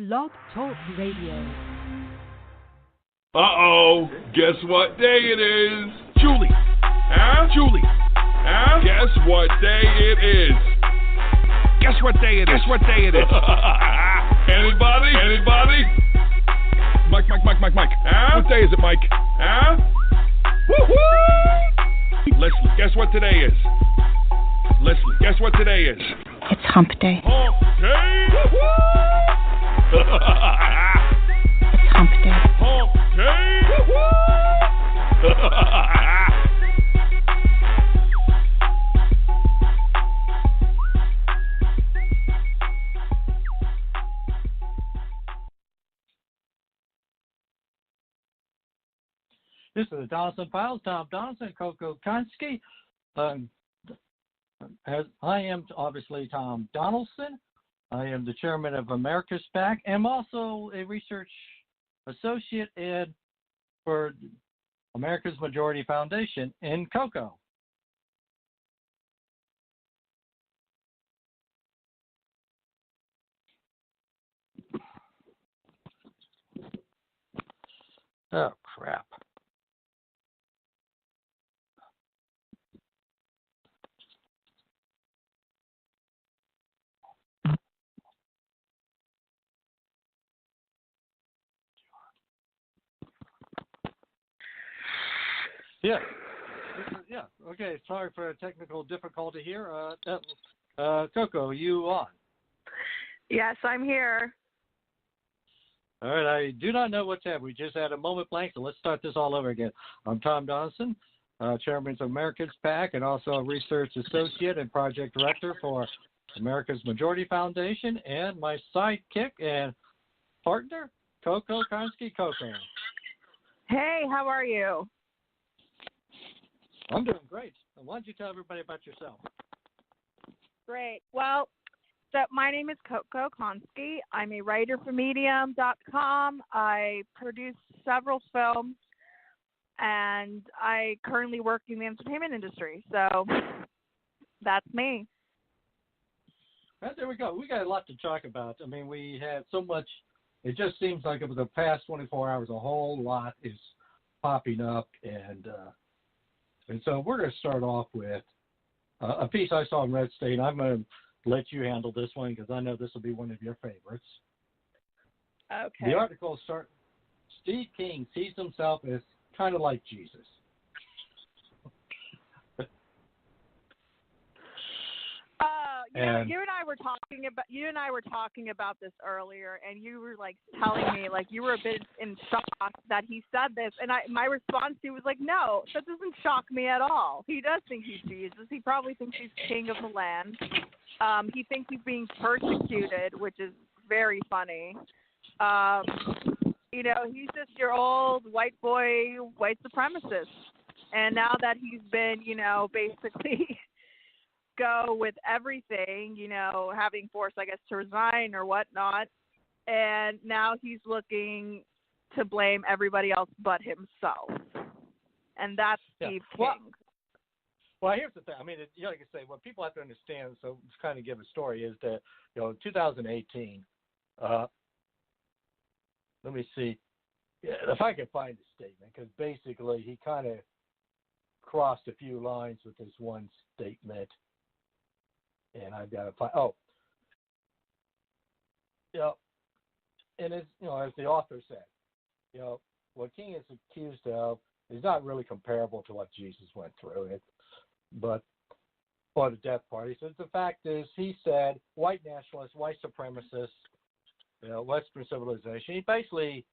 Blog Talk Radio. Uh-oh, guess what day it is? Julie. Huh? Julie. Huh? Guess what day it is? Guess what day it is? Guess what day it is? Anybody? Anybody? Mike. Huh? What day is it, Mike? Huh? Woo-hoo! Leslie, guess what today is? Leslie, guess what today is? It's hump day. Hump day! It's hump day. Hump day! This is the Donelson Files, Tom Donelson, CoCo, Konski. As I am obviously Tom Donelson. I am the chairman of America's PAC. I'm also a research associate for America's Majority Foundation in CoCo. Oh, crap. Yeah. Okay. Sorry for a technical difficulty here. CoCo, you on? Yes, I'm here. All right. I do not know what's happened. We just had a moment blank, so let's start this all over again. I'm Tom Donelson, chairman of America's PAC, and also a research associate and project director for America's Majority Foundation, and my sidekick and partner, CoCo, Konski, CoCo. Hey, how are you? I'm doing great. Why don't you tell everybody about yourself? Great. Well, so my name is CoCo Konski. I'm a writer for Medium.com. I produce several films, and I currently work in the entertainment industry. So that's me. Well, there we go. We got a lot to talk about. I mean, we had so much. It just seems like over the past 24 hours, a whole lot is popping up, and so we're going to start off with a piece I saw in Red State. I'm going to let you handle this one because I know this will be one of your favorites. Okay. The article starts, Steve King sees himself as kind of like Jesus. You and I were talking about this earlier, and you were like telling me like you were a bit in shock that he said this, and my response to you was like, no, that doesn't shock me at all. He does think he's Jesus. He probably thinks he's king of the land. He thinks he's being persecuted, which is very funny. He's just your old white boy, white supremacist, and now that he's been, basically. Go with everything, having forced, I guess, to resign or whatnot. And now he's looking to blame everybody else but himself. And that's Steve King. Well, here's the thing. I mean, like I say, what people have to understand, so to kind of give a story, is that, in 2018, let me see if I can find the statement, because basically he kind of crossed a few lines with this one statement. And I've got to find. And as as the author said, what King is accused of is not really comparable to what Jesus went through. Or the death party. So the fact is, he said, white nationalists, white supremacists, Western civilization. He basically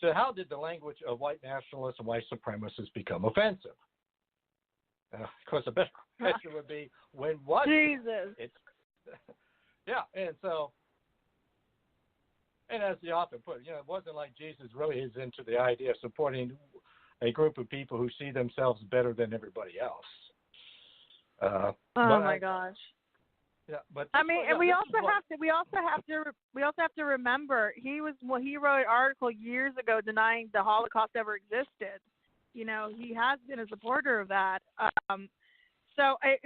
said, how did the language of white nationalists and white supremacists become offensive? Of course, the best question would be, when was Jesus? And as the author put, it wasn't like Jesus really is into the idea of supporting a group of people who see themselves better than everybody else. Oh my gosh. Yeah, but I mean, and we also have to remember he wrote an article years ago denying the Holocaust ever existed. He has been a supporter of that.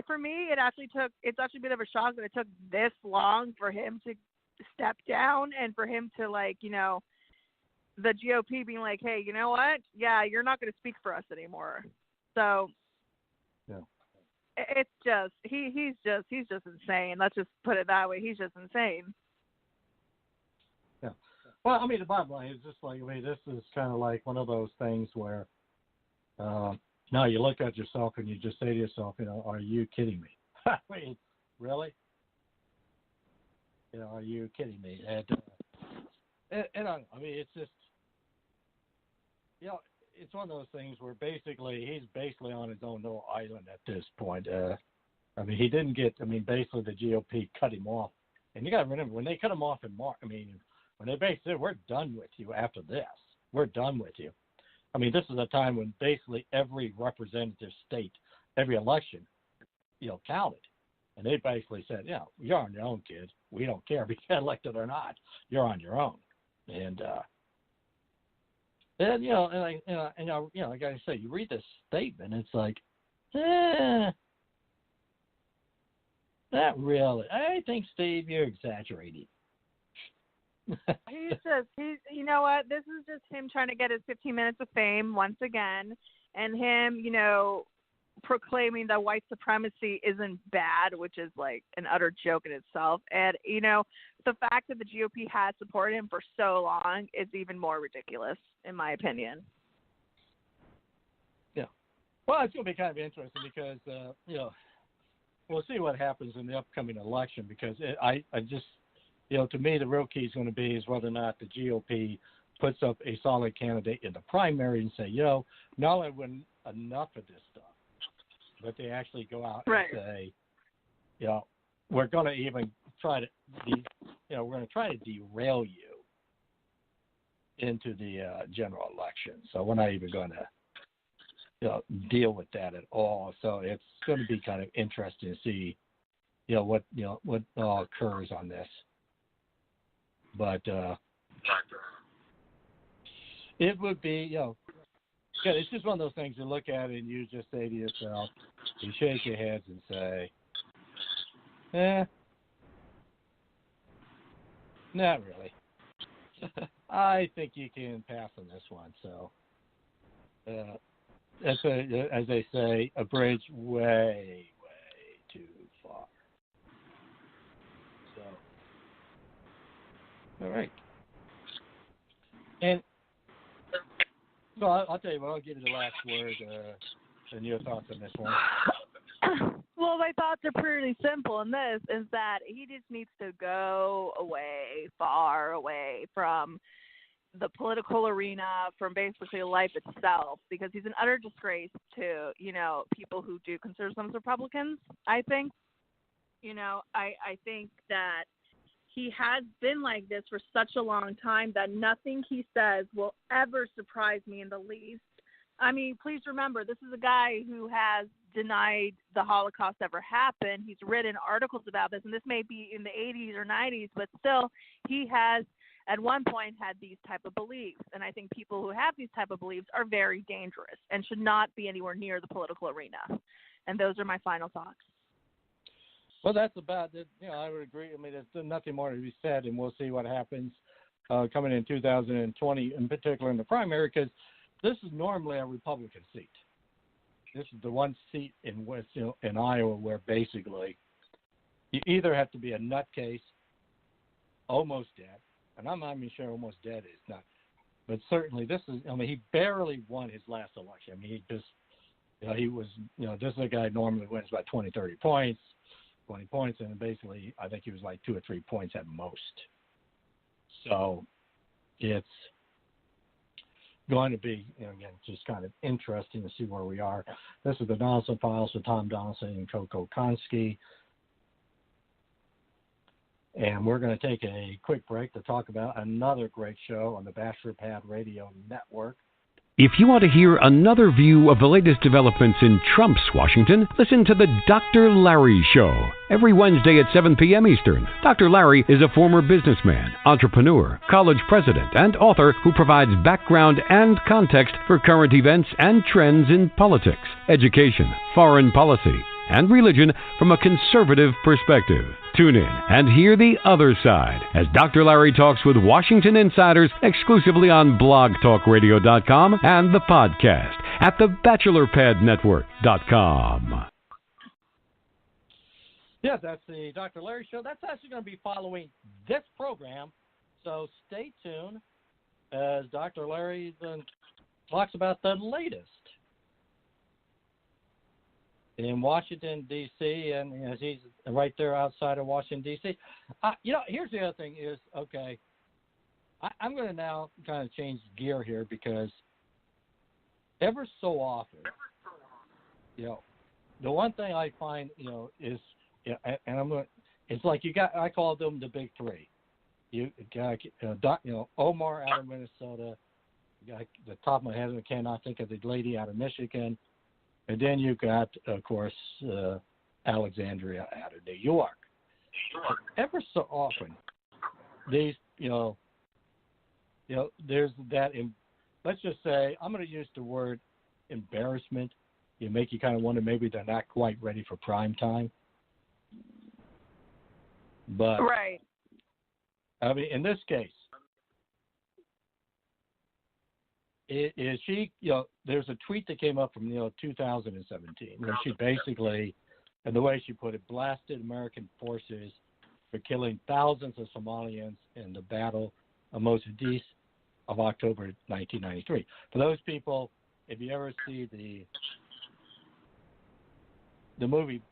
For me, it's actually a bit of a shock that it took this long for him to step down, and for him to, like, you know, the GOP being like, hey, you know what? Yeah, you're not going to speak for us anymore. So yeah. It's just he's just insane. Let's just put it that way. He's just insane. Yeah. Well, I mean, the bottom line is just like, I mean, this is kind of like one of those things where now you look at yourself and you just say to yourself, you know, are you kidding me? I mean, really? You know, are you kidding me? And I mean, it's just, you know, it's one of those things where he's basically on his own little island at this point. I mean, he didn't get, I mean, basically the GOP cut him off. And you got to remember, when they cut him off in March, I mean, when they basically said, we're done with you after this. We're done with you. I mean, this is a time when basically every representative state, every election, you know, counted. And they basically said, yeah, you're on your own, kid. We don't care if you get elected or not. You're on your own. And you know, like I say, you read this statement, it's like, not really. I think, Steve, you're exaggerating. He's you know what? This is just him trying to get his 15 minutes of fame once again, and him, you know, proclaiming that white supremacy isn't bad, which is like an utter joke in itself. And, you know, the fact that the GOP has supported him for so long is even more ridiculous, in my opinion. Yeah. Well, it's going to be kind of interesting because, you know, we'll see what happens in the upcoming election because I just, you know, to me, the real key is going to be is whether or not the GOP puts up a solid candidate in the primary and say, you know, not only win enough of this stuff, but they actually go out and say, you know, we're going to even try to, we're going to try to derail you into the general election. So we're not even going to, you know, deal with that at all. So it's going to be kind of interesting to see, you know, what all occurs on this. But it would be, you know, yeah, it's just one of those things you look at it and you just say to yourself, you shake your heads and say, not really. I think you can pass on this one. So, as they say, a bridge way, way too far. So, all right. And so I'll tell you what, I'll give you the last word and your thoughts on this one. Well, my thoughts are pretty simple, and this is that he just needs to go away, far away from the political arena, from basically life itself, because he's an utter disgrace to, you know, people who do consider themselves Republicans, I think. You know, I think that he has been like this for such a long time that nothing he says will ever surprise me in the least. I mean, please remember, this is a guy who has denied the Holocaust ever happened. He's written articles about this, and this may be in the 80s or 90s, but still, he has at one point had these type of beliefs. And I think people who have these type of beliefs are very dangerous and should not be anywhere near the political arena. And those are my final thoughts. Well, that's about it. You know, I would agree. I mean, there's nothing more to be said, and we'll see what happens coming in 2020, in particular in the primary, because this is normally a Republican seat. This is the one seat in in Iowa where basically you either have to be a nutcase, almost dead, and I'm not even sure almost dead is not, but certainly this is. I mean, he barely won his last election. I mean, he just, you know, he was, you know, this is a guy who normally wins by 20, 30 points. 20 points, and basically I think he was like 2 or 3 points at most. So it's going to be, you know, again, just kind of interesting to see where we are. This is the Donelson Files with Tom Donelson and CoCo Konski. And we're going to take a quick break to talk about another great show on the Bachelor Pad Radio Network. If you want to hear another view of the latest developments in Trump's Washington, listen to the Dr. Larry Show. Every Wednesday at 7 p.m. Eastern. Dr. Larry is a former businessman, entrepreneur, college president, and author who provides background and context for current events and trends in politics, education, foreign policy, and religion from a conservative perspective. Tune in and hear the other side as Dr. Larry talks with Washington insiders exclusively on blogtalkradio.com and the podcast at thebachelorpadnetwork.com. Yeah, that's the Dr. Larry Show. That's actually going to be following this program, so stay tuned as Dr. Larry talks about the latest in Washington, D.C., and as he's right there outside of Washington, D.C. Here's the other thing is, okay, I'm going to now kind of change gear here because ever so often, the one thing I find, is, and it's like I call them the big three. You got, Omar out of Minnesota. You got, the top of my head, I cannot think of the lady out of Michigan. And then you got, of course, Alexandria out of New York. Ever so often, these, there's that. Let's just say I'm going to use the word embarrassment. You make you kind of wonder maybe they're not quite ready for prime time. But right. I mean, in this case, is she, there's a tweet that came up from, 2017, where she basically, and the way she put it, blasted American forces for killing thousands of Somalians in the Battle of Mogadishu of October 1993. For those people, if you ever see the movie,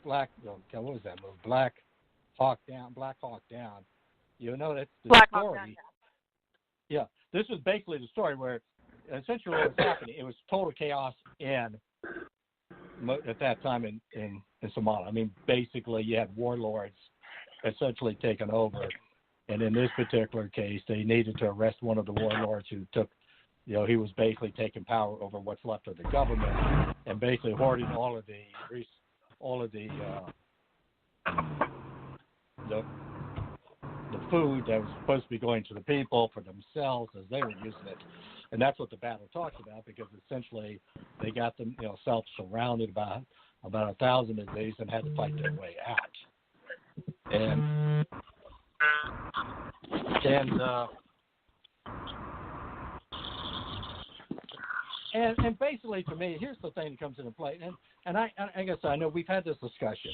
Black, what was that movie? Black Hawk Down. You know that's the Black story. Hawk Down. Yeah, this was basically the story where essentially what was happening. It was total chaos at that time in Somalia. I mean, basically you had warlords essentially taken over, and in this particular case, they needed to arrest one of the warlords who took. He was basically taking power over what's left of the government and basically hoarding all of the food that was supposed to be going to the people for themselves as they were using it. And that's what the battle talks about, because essentially they got themselves surrounded by about 1,000 of these and had to fight their way out. And basically, to me, here's the thing that comes into play. And I guess I know we've had this discussion,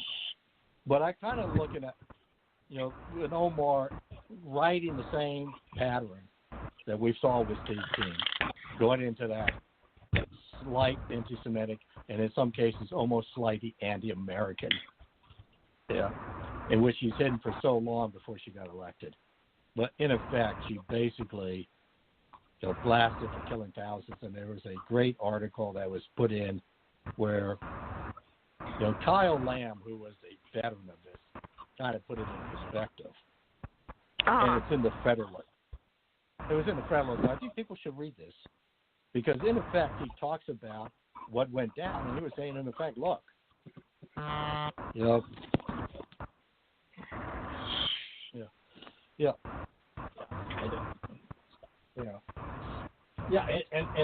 but I kind of looking at, with Omar riding the same pattern that we saw with Steve King, going into that slight anti-Semitic and in some cases almost slightly anti-American, in which she's hidden for so long before she got elected. But in effect, she basically blasted for killing thousands, and there was a great article that was put in where Kyle Lamb, who was a veteran of this, kind of put it in perspective. And it's in the Federalist. It was in the Federalist. I think people should read this because, in effect, he talks about what went down, and he was saying, in effect, look, and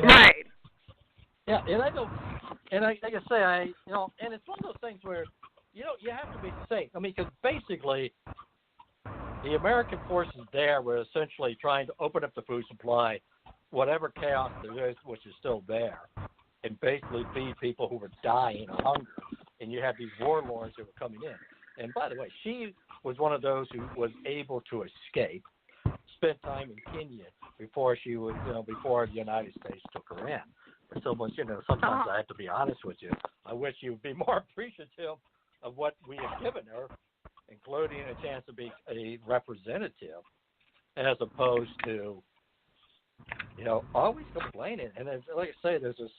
right. Yeah, and I don't, and like I say, and it's one of those things where, you have to be safe. I mean, because basically, the American forces there were essentially trying to open up the food supply, whatever chaos there is, which is still there, and basically feed people who were dying of hunger. And you have these warlords who were coming in. And by the way, she was one of those who was able to escape, spent time in Kenya before she was, before the United States took her in. And so much, sometimes I have to be honest with you. I wish you would be more appreciative of what we have given her, including a chance to be a representative, as opposed to, always complaining. And like I say, there's this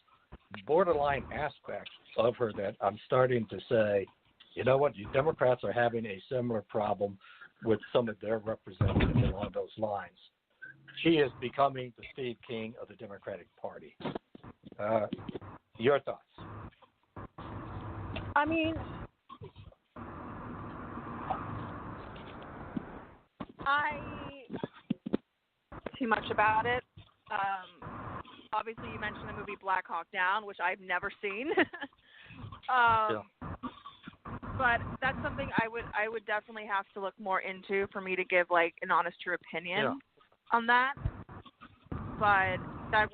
borderline aspect of her that I'm starting to say, you know what, you Democrats are having a similar problem with some of their representatives along those lines. She is becoming the Steve King of the Democratic Party. Your thoughts? I mean, too much about it. Obviously, you mentioned the movie Black Hawk Down, which I've never seen. But that's something I would definitely have to look more into for me to give like an honest true opinion on that. But that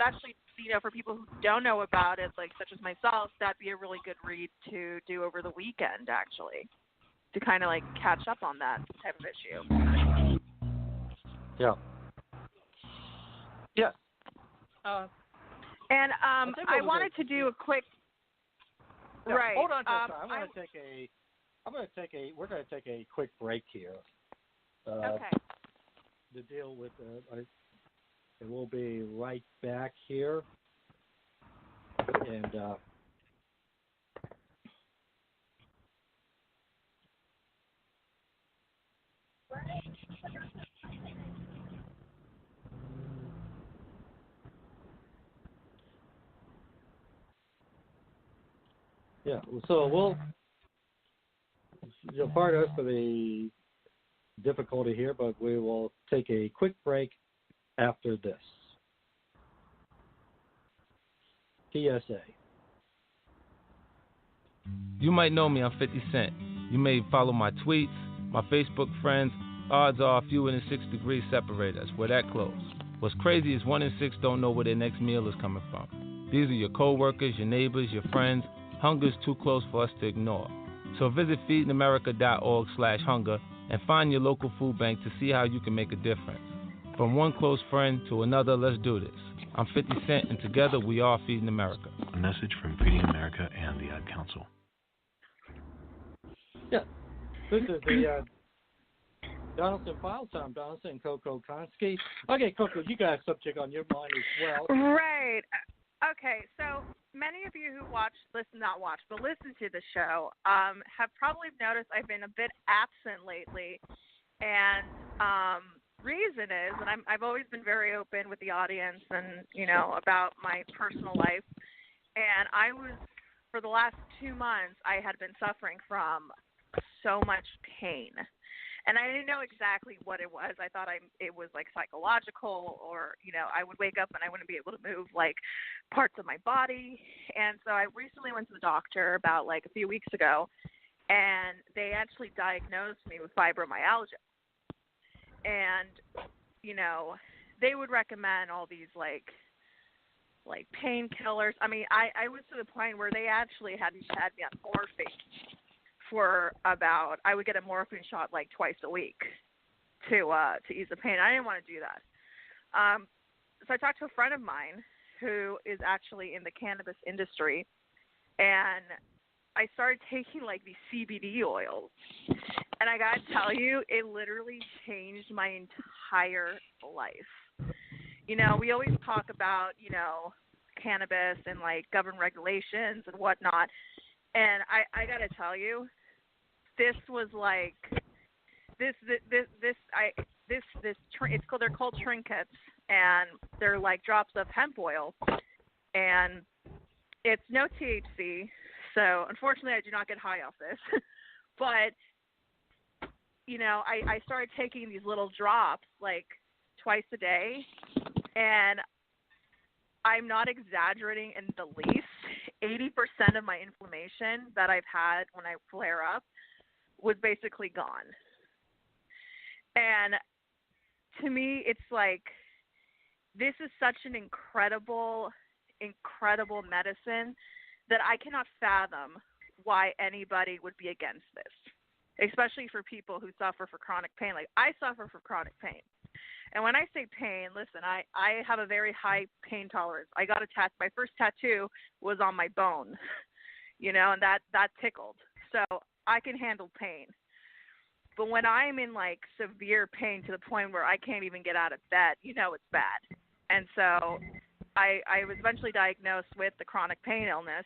actually, for people who don't know about it, like such as myself, that'd be a really good read to do over the weekend, actually, to kind of like catch up on that type of issue. Yeah. Yeah. And I wanted to do a quick. Yeah, right. Hold on just a second. We're going to take a quick break here. Okay. To deal with, and we'll be right back here. And so you'll pardon us for the difficulty here, but we will take a quick break after this. PSA. You might know me, I'm 50 Cent. You may follow my tweets, my Facebook friends. Odds are fewer than 6 degrees separate us. We're that close. What's crazy is 1 in 6 don't know where their next meal is coming from. These are your co-workers, your neighbors, your friends. Hunger's too close for us to ignore. So visit feedingamerica.org/hunger and find your local food bank to see how you can make a difference. From one close friend to another, let's do this. I'm 50 Cent, and together we are Feeding America. A message from Feeding America and the Ad Council. Yeah, this is the Donelson Files Show. I'm Donelson and CoCo Konski. Okay, CoCo, you got a subject on your mind as well. Right. Okay, so many of you who listen to the show have probably noticed I've been a bit absent lately. And reason is, and I've always been very open with the audience and, about my personal life. And for the last 2 months, I had been suffering from so much pain. And I didn't know exactly what it was. I thought it was like psychological, or, I would wake up and I wouldn't be able to move like parts of my body. And so I recently went to the doctor about like a few weeks ago, and they actually diagnosed me with fibromyalgia. And, they would recommend all these like painkillers. I mean, I was to the point where they actually had me on morphine for I would get a morphine shot like twice a week to ease the pain. I didn't want to do that. So I talked to a friend of mine who is actually in the cannabis industry, and I started taking like these CBD oils. And I got to tell you, it literally changed my entire life. We always talk about, cannabis and like government regulations and whatnot. And I got to tell you, this was like they're called trinkets, and they're like drops of hemp oil, and it's no THC. So unfortunately, I do not get high off this, but I started taking these little drops like twice a day, and I'm not exaggerating in the least. 80% of my inflammation that I've had when I flare up was basically gone. And to me, it's like, this is such an incredible, incredible medicine that I cannot fathom why anybody would be against this, especially for people who suffer from chronic pain. Like, I suffer from chronic pain. And when I say pain, listen, I have a very high pain tolerance. I got my first tattoo was on my bone, and that tickled. So I can handle pain. But when I'm in like severe pain to the point where I can't even get out of bed, it's bad. And so I was eventually diagnosed with the chronic pain illness.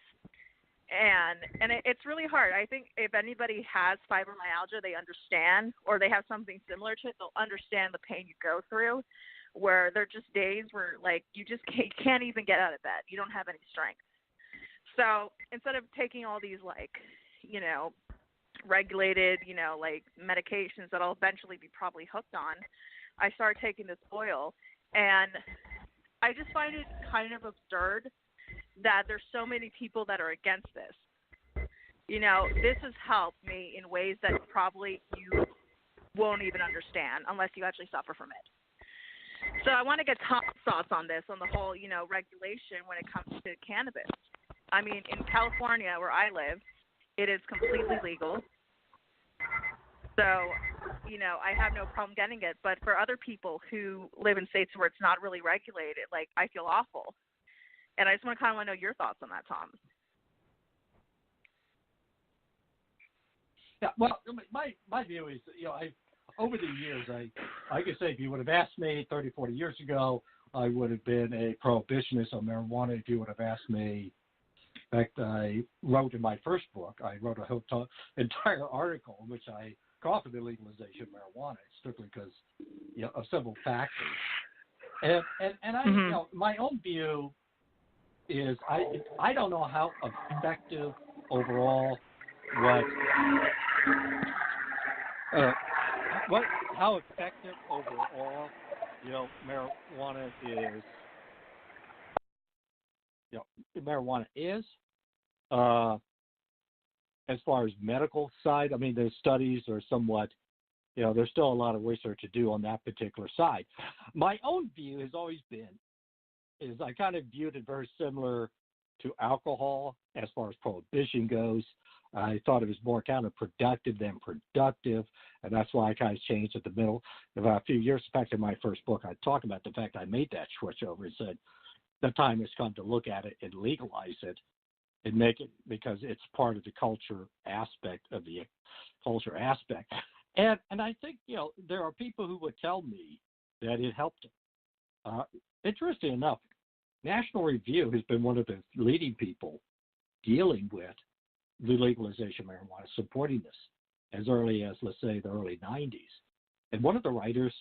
And it's really hard. I think if anybody has fibromyalgia, they understand, or they have something similar to it, they'll understand the pain you go through, where there are just days where, like, you just can't even get out of bed. You don't have any strength. So instead of taking all these, like, regulated, like medications that I'll eventually be probably hooked on, I started taking this oil. And I just find it kind of absurd that there's so many people that are against this. this has helped me in ways that probably you won't even understand unless you actually suffer from it. So I want to get Tom's thoughts on this, on the whole, regulation when it comes to cannabis. I mean, in California, where I live, it is completely legal. So, I have no problem getting it. But for other people who live in states where it's not really regulated, I feel awful. And I just want to know your thoughts on that, Tom. Yeah, well, my view is, over the years, I could say if you would have asked me 30, 40 years ago, I would have been a prohibitionist on marijuana. If you would have asked me, in fact, I wrote in my first book, I wrote a whole entire article in which I called for the legalization of marijuana, strictly because of several factors. And I, my own view is I don't know how effective overall how effective overall marijuana is. Marijuana is as far as medical side. I mean, the studies are somewhat. There's still a lot of research to do on that particular side. My own view has always been is I kind of viewed it very similar to alcohol as far as prohibition goes. I thought it was more counterproductive than productive, and that's why I kind of changed at the middle. About a few years back in my first book, I talked about the fact I made that switch over and said the time has come to look at it and legalize it and make it because it's part of the culture aspect of the culture aspect. And I think, there are people who would tell me that it helped them. Interesting enough, National Review has been one of the leading people dealing with the legalization of marijuana, supporting this as early as, let's say, the early 90s. And one of the writers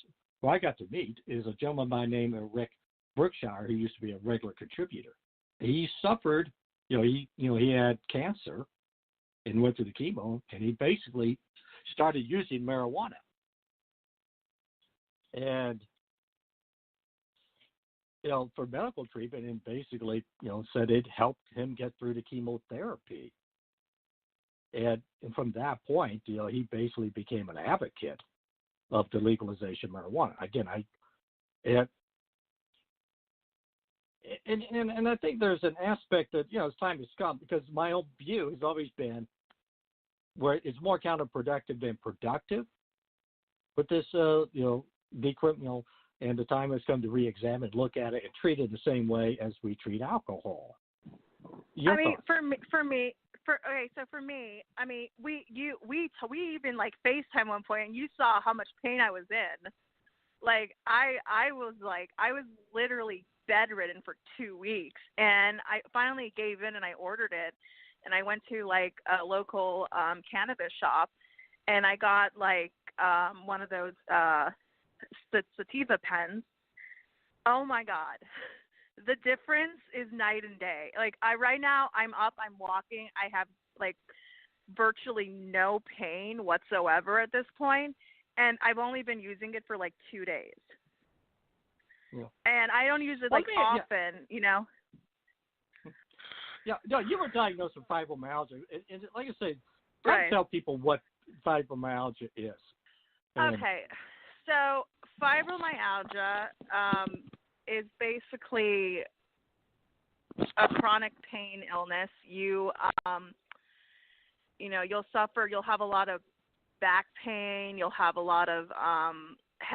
who I got to meet is a gentleman by the name of Rick Brookshire, who used to be a regular contributor. He suffered, he had cancer and went through the chemo, and he basically started using marijuana. And, for medical treatment, and basically, said it helped him get through the chemotherapy. And from that point, he basically became an advocate of the legalization of marijuana. Again, and I think there's an aspect that, it's time has come, because my own view has always been where it's more counterproductive than productive with this, decriminal, and the time has come to re-examine, look at it, and treat it the same way as we treat alcohol. Your thoughts? For me, I mean, we even FaceTime one point, and you saw how much pain I was in. I was literally bedridden for 2 weeks, and I finally gave in and I ordered it, and I went to a local cannabis shop, and I got one of those sativa pens. Oh my God. The difference is night and day. Right now I'm up, I'm walking. I have virtually no pain whatsoever at this point, and I've only been using it for 2 days. Yeah. And I don't use it often, Yeah, no, you were diagnosed with fibromyalgia, and like I said, try to tell people what fibromyalgia is. Okay, so fibromyalgia is basically a chronic pain illness. You'll suffer. You'll have a lot of back pain. You'll have a lot of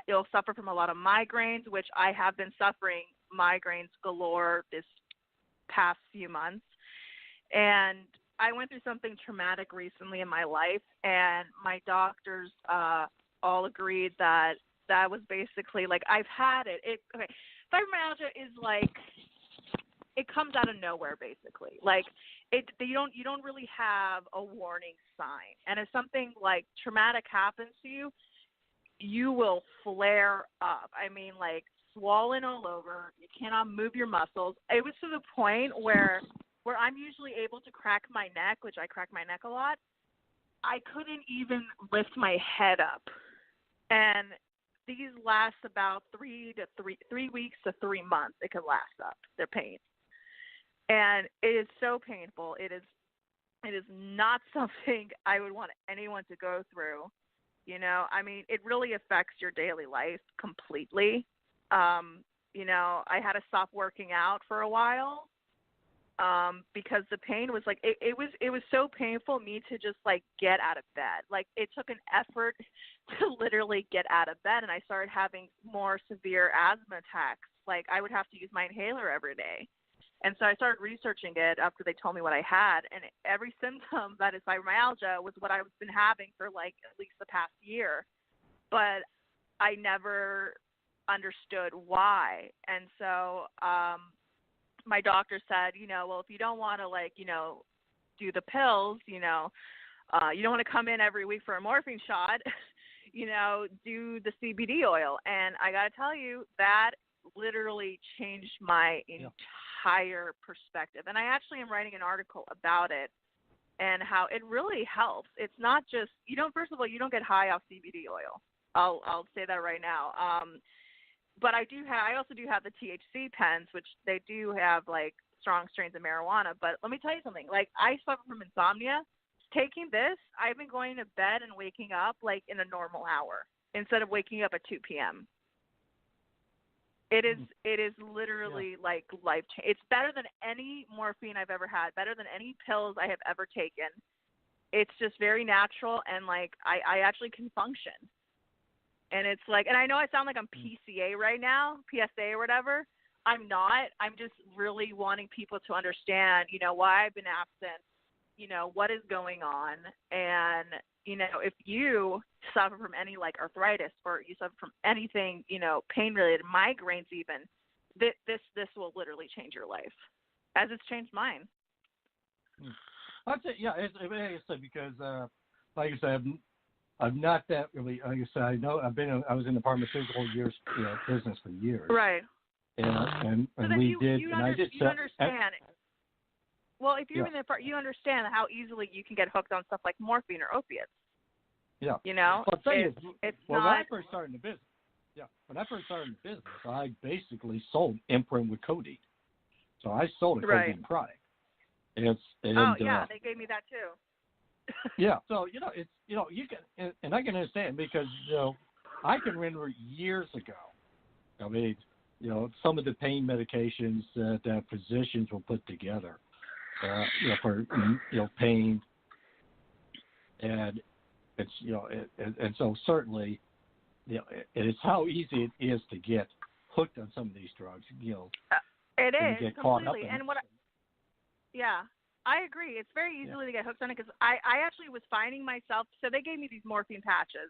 you'll suffer from a lot of migraines, which I have been suffering migraines galore this past few months. And I went through something traumatic recently in my life, and my doctors all agreed that was basically I've had it. Fibromyalgia is it comes out of nowhere basically. You don't really have a warning sign, and if something traumatic happens to you, you will flare up. I mean, swollen all over. You cannot move your muscles. It was to the point where I'm usually able to crack my neck, which I crack my neck a lot. I couldn't even lift my head up, and these last about 3 weeks to 3 months. It can last up, their pain. And it is so painful. It is It is not something I would want anyone to go through. I mean, it really affects your daily life completely. I had to stop working out for a while because the pain was like, it was so painful me to just like get out of bed. Like it took an effort to literally get out of bed, and I started having more severe asthma attacks. Like I would have to use my inhaler every day. And so I started researching it after they told me what I had, and every symptom that is fibromyalgia was what I've been having for like at least the past year. But I never understood why. And so my doctor said, well, if you don't want to do the pills, you don't want to come in every week for a morphine shot, do the CBD oil. And I got to tell you, that literally changed my entire perspective. And I actually am writing an article about it and how it really helps. It's not just, first of all, you don't get high off CBD oil. I'll say that right now. But I also do have the THC pens, which they do have like strong strains of marijuana. But let me tell you something. Like I suffer from insomnia. Taking this, I've been going to bed and waking up like in a normal hour instead of waking up at 2 p.m. It is literally like life-changing. It's better than any morphine I've ever had, better than any pills I have ever taken. It's just very natural, and like I actually can function. And it's like, and I know I sound like I'm PCA right now, PSA or whatever. I'm not. I'm just really wanting people to understand, why I've been absent, what is going on. And, if you suffer from any like arthritis or you suffer from anything, pain-related, migraines even, this will literally change your life, as it's changed mine. I'd say, it's because, like I said, I'm not that really. Like I said, I know I was in the pharmaceutical business for years. Right. And so we did. You And I did. You understand. Well, if you're in the you understand how easily you can get hooked on stuff like morphine or opiates. Yeah. Well, it's not. When I first started in the business, I basically sold Imprint with codeine. So I sold a codeine product. They gave me that too. Yeah, so it's you can, and I can understand because I can remember years ago. I mean, some of the pain medications that physicians will put together, for pain, and it's and so certainly, it's how easy it is to get hooked on some of these drugs. It is get completely. Caught up in and what? I agree. It's very easily to get hooked on it because I actually was finding myself. So they gave me these morphine patches,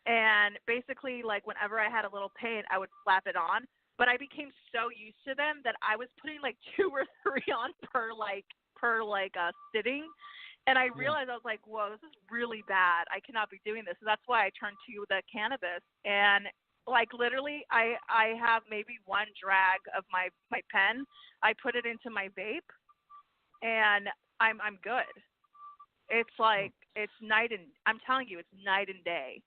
and basically, like whenever I had a little pain, I would slap it on. But I became so used to them that I was putting like 2 or 3 on per sitting, and I realized I was like, whoa, this is really bad. I cannot be doing this. So that's why I turned to the cannabis. And like literally, I have maybe 1 drag of my pen. I put it into my vape. And I'm good. It's like it's night and I'm telling you, it's night and day.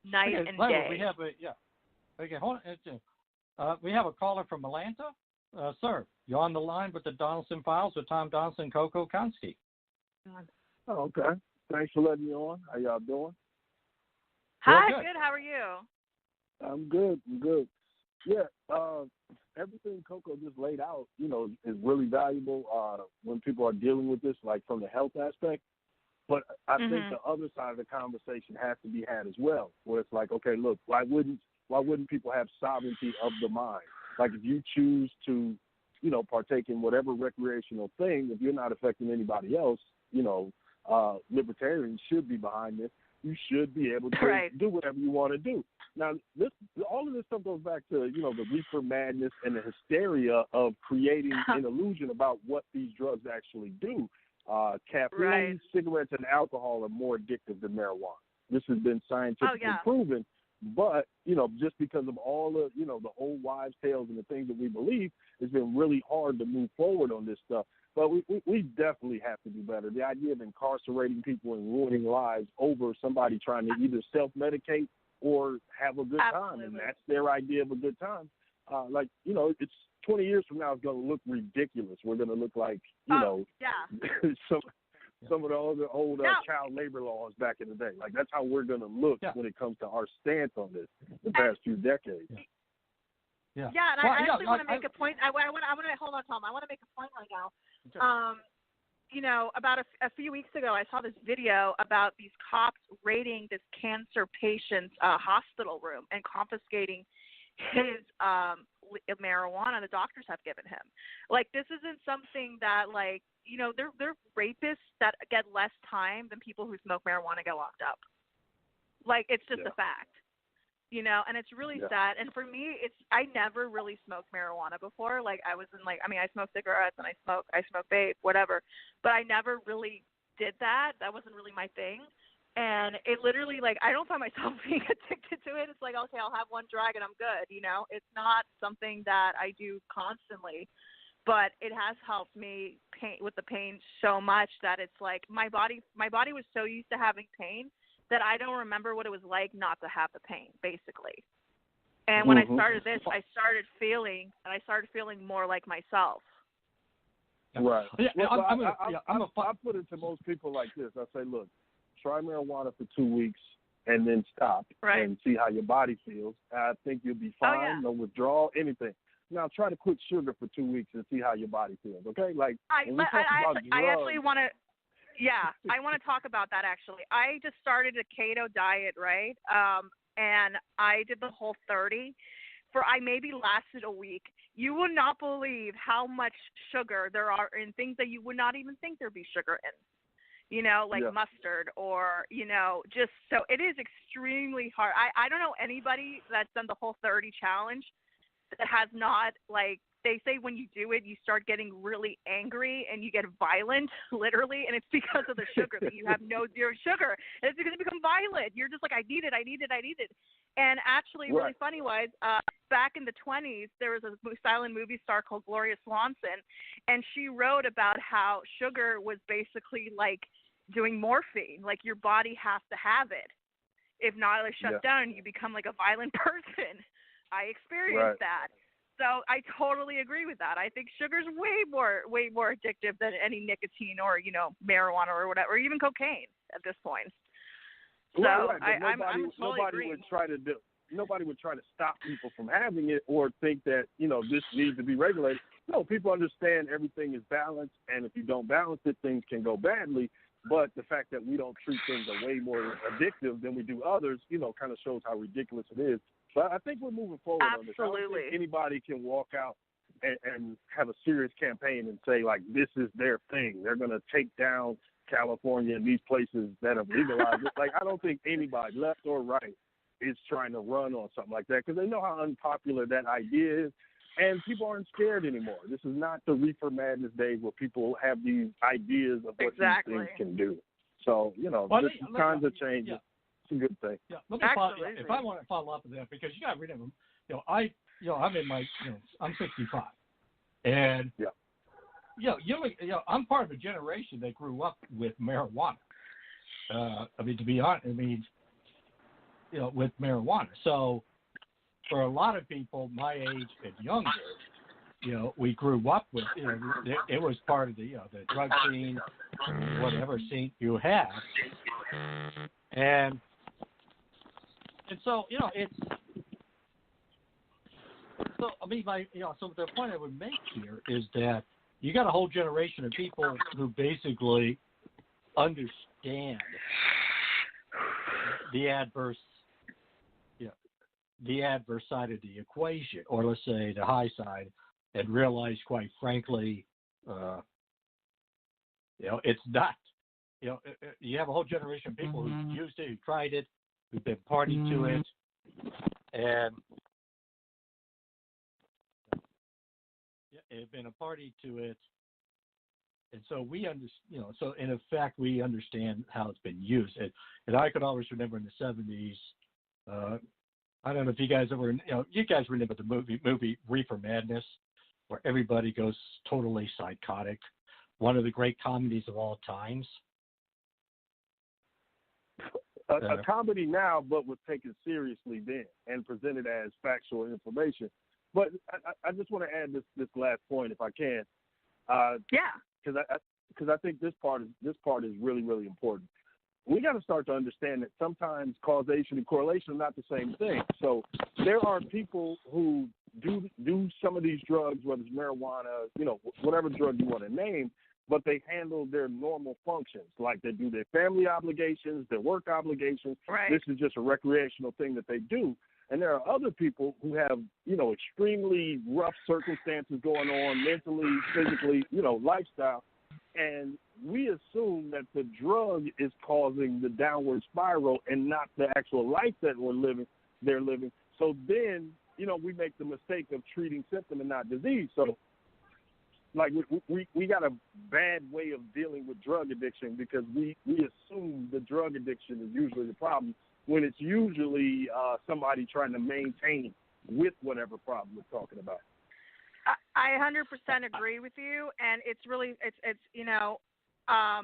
Night and day. We have Okay, hold on. We have a caller from Atlanta. Sir, you're on the line with the Donelson Files with Tom Donelson, CoCo, Konski. Oh, okay. Thanks for letting me on. How y'all doing? Hi, good. How are you? I'm good. Yeah, everything CoCo just laid out, is really valuable when people are dealing with this, like from the health aspect. But I think the other side of the conversation has to be had as well, where it's like, okay, look, why wouldn't people have sovereignty of the mind? Like if you choose to, partake in whatever recreational thing, if you're not affecting anybody else, libertarians should be behind this. You should be able to do whatever you want to do. Now, all of this stuff goes back to, the reefer madness and the hysteria of creating an illusion about what these drugs actually do. Caffeine, cigarettes, and alcohol are more addictive than marijuana. This has been scientifically proven. But, just because of all the, the old wives' tales and the things that we believe, it's been really hard to move forward on this stuff. But we definitely have to do better. The idea of incarcerating people and ruining lives over somebody trying to either self-medicate or have a good time, and that's their idea of a good time. It's 20 years from now, it's going to look ridiculous. We're going to look like, some of the old child labor laws back in the day. Like, that's how we're going to look when it comes to our stance on this the past few decades. Yeah, and I actually want to make a point. I want to hold on, Tom. I want to make a point right now. Okay. You know, about a few weeks ago, I saw this video about these cops raiding this cancer patient's hospital room and confiscating his marijuana the doctors have given him. Like, this isn't something that, like, you know, they're rapists that get less time than people who smoke marijuana get locked up. Like, it's just a fact. You know, and it's really sad. And for me, I never really smoked marijuana before. Like, I smoke cigarettes and I smoke vape, whatever. But I never really did that. That wasn't really my thing. And it literally, like, I don't find myself being addicted to it. It's like, okay, I'll have one drag and I'm good. You know, it's not something that I do constantly. But it has helped me with the pain so much that it's like my body was so used to having pain that I don't remember what it was like not to have the pain, basically. And when I started this, I started feeling more like myself. Right. Yeah, I put it to most people like this. I say, look, try marijuana for 2 weeks and then stop and see how your body feels. I think you'll be fine. No withdrawal, anything. Now try to quit sugar for 2 weeks and see how your body feels. Okay? Like, I actually want to. Yeah, I want to talk about that, actually. I just started a keto diet, right? And I did the Whole30. I maybe lasted a week. You would not believe how much sugar there are in things that you would not even think there'd be sugar in. You know, like mustard or, you know, just so it is extremely hard. I don't know anybody that's done the Whole30 challenge that has not, like, they say when you do it, you start getting really angry and you get violent, literally, and it's because of the sugar, that you have zero sugar. And it's because you become violent. You're just like, I need it. And actually, really funny-wise, back in the 20s, there was a silent movie star called Gloria Swanson, and she wrote about how sugar was basically like doing morphine. Like, your body has to have it. If not, it shuts down and you become like a violent person. I experienced that. So I totally agree with that. I think sugar's way more addictive than any nicotine or, you know, marijuana or whatever, or even cocaine at this point. So I'm totally agree. Nobody would try to stop people from having it or think that, you know, this needs to be regulated. No, people understand everything is balanced, and if you don't balance it, things can go badly. But the fact that we don't treat things as way more addictive than we do others, you know, kind of shows how ridiculous it is. But I think we're moving forward on this. I don't think anybody can walk out and have a serious campaign and say, like, this is their thing. They're going to take down California and these places that have legalized it. Like, I don't think anybody, left or right, is trying to run on something like that because they know how unpopular that idea is. And people aren't scared anymore. This is not the reefer madness days where people have these ideas of what these things can do. So, you know, times are changing. It's a good thing. Yeah, if I want to follow up with that, because you got to remember, I'm in my, I'm 65, and I'm part of a generation that grew up with marijuana. To be honest, with marijuana. So, for a lot of people my age and younger, we grew up with, it was part of the drug scene, whatever scene you have, and so it's. So so the point I would make here is that you got a whole generation of people who basically understand the adverse side of the equation, or let's say the high side, and realize, quite frankly, it's not. You have a whole generation of people who used it, who tried it, who've been party to it, and have been a party to it, and so we understand. So in effect, we understand how it's been used, and I could always remember in the 70s. I don't know if you guys ever, you guys remember the movie Reefer Madness, where everybody goes totally psychotic. One of the great comedies of all times. A comedy now, but was taken seriously then and presented as factual information. But I just want to add this last point, if I can. Because because I think this part is really, really important. We got to start to understand that sometimes causation and correlation are not the same thing. So there are people who do some of these drugs, whether it's marijuana, whatever drug you want to name, but they handle their normal functions, like they do their family obligations, their work obligations. Right. This is just a recreational thing that they do. And there are other people who have, extremely rough circumstances going on mentally, physically, lifestyle. And we assume that the drug is causing the downward spiral and not the actual life that they're living. So then, we make the mistake of treating symptom and not disease. So, like, we got a bad way of dealing with drug addiction because we assume the drug addiction is usually the problem when it's usually somebody trying to maintain with whatever problem we're talking about. I 100% agree with you, and it's really I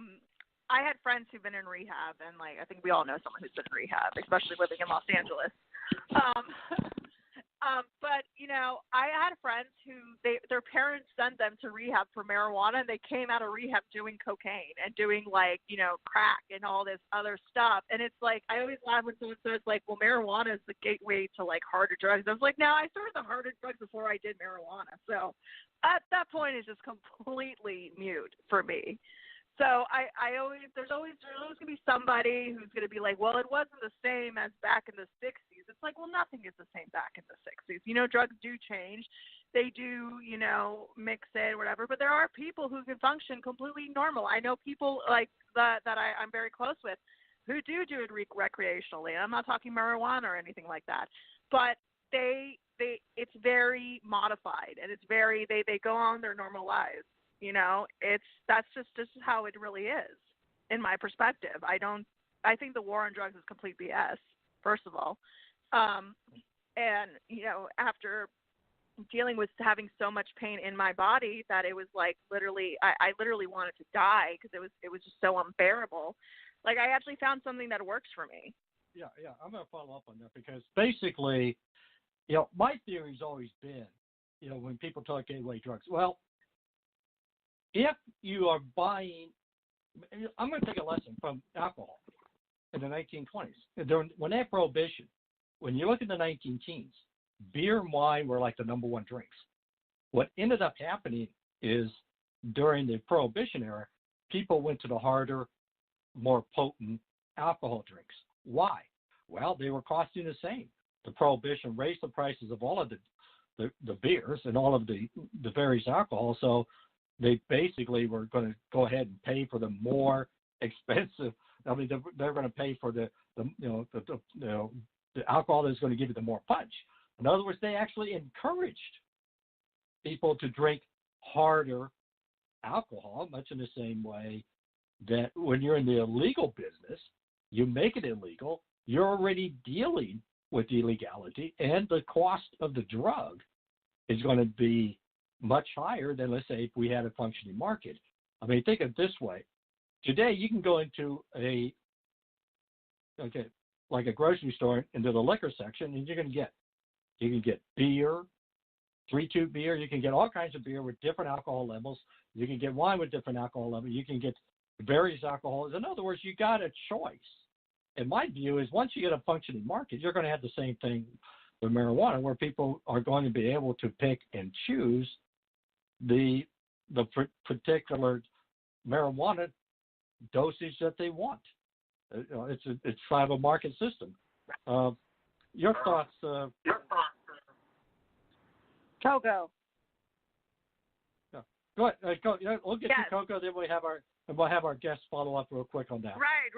had friends who've been in rehab, and like I think we all know someone who's been in rehab, especially living in Los Angeles. But I had friends who their parents sent them to rehab for marijuana, and they came out of rehab doing cocaine and doing crack and all this other stuff. And it's like I always laugh when someone says like, "Well, marijuana is the gateway to like harder drugs." I was like, "No, I started the harder drugs before I did marijuana." So at that point, it's just completely mute for me. So there's always going to be somebody who's going to be like, well, it wasn't the same as back in the 60s. It's like, well, nothing is the same back in the 60s. Drugs do change. They do, mix it, whatever. But there are people who can function completely normal. I know people like that I'm very close with who do it recreationally. I'm not talking marijuana or anything like that. But it's very modified, and it's very they go on their normal lives. That's just how it really is, in my perspective. I think the war on drugs is complete BS, first of all. And, after dealing with having so much pain in my body that it was like literally, I literally wanted to die because it was just so unbearable. Like I actually found something that works for me. Yeah. I'm going to follow up on that because basically, my theory's always been, when people talk gateway drugs, well, if you are buying, I'm going to take a lesson from alcohol in the 1920s. When they had prohibition, when you look at the 19 teens, beer and wine were like the number one drinks. What ended up happening is during the prohibition era, people went to the harder, more potent alcohol drinks. Why? Well, they were costing the same. The prohibition raised the prices of all of the beers and all of the various alcohol, so they basically were going to go ahead and pay for the more expensive. I mean, they're going to pay for the alcohol that's going to give you the more punch. In other words, they actually encouraged people to drink harder alcohol, much in the same way that when you're in the illegal business, you make it illegal. You're already dealing with illegality, and the cost of the drug is going to be much higher than, let's say, if we had a functioning market. I mean, think of it this way. Today, you can go into a grocery store, into the liquor section, and you can get beer, 3-2 beer. You can get all kinds of beer with different alcohol levels. You can get wine with different alcohol levels. You can get various alcohols. In other words, you got a choice. And my view is once you get a functioning market, you're going to have the same thing with marijuana, where people are going to be able to pick and choose the particular marijuana dosage that they want. It's kind of a market system. Your thoughts? CoCo. Go ahead. We'll get to CoCo, then we'll have our guests follow up real quick on that. Right.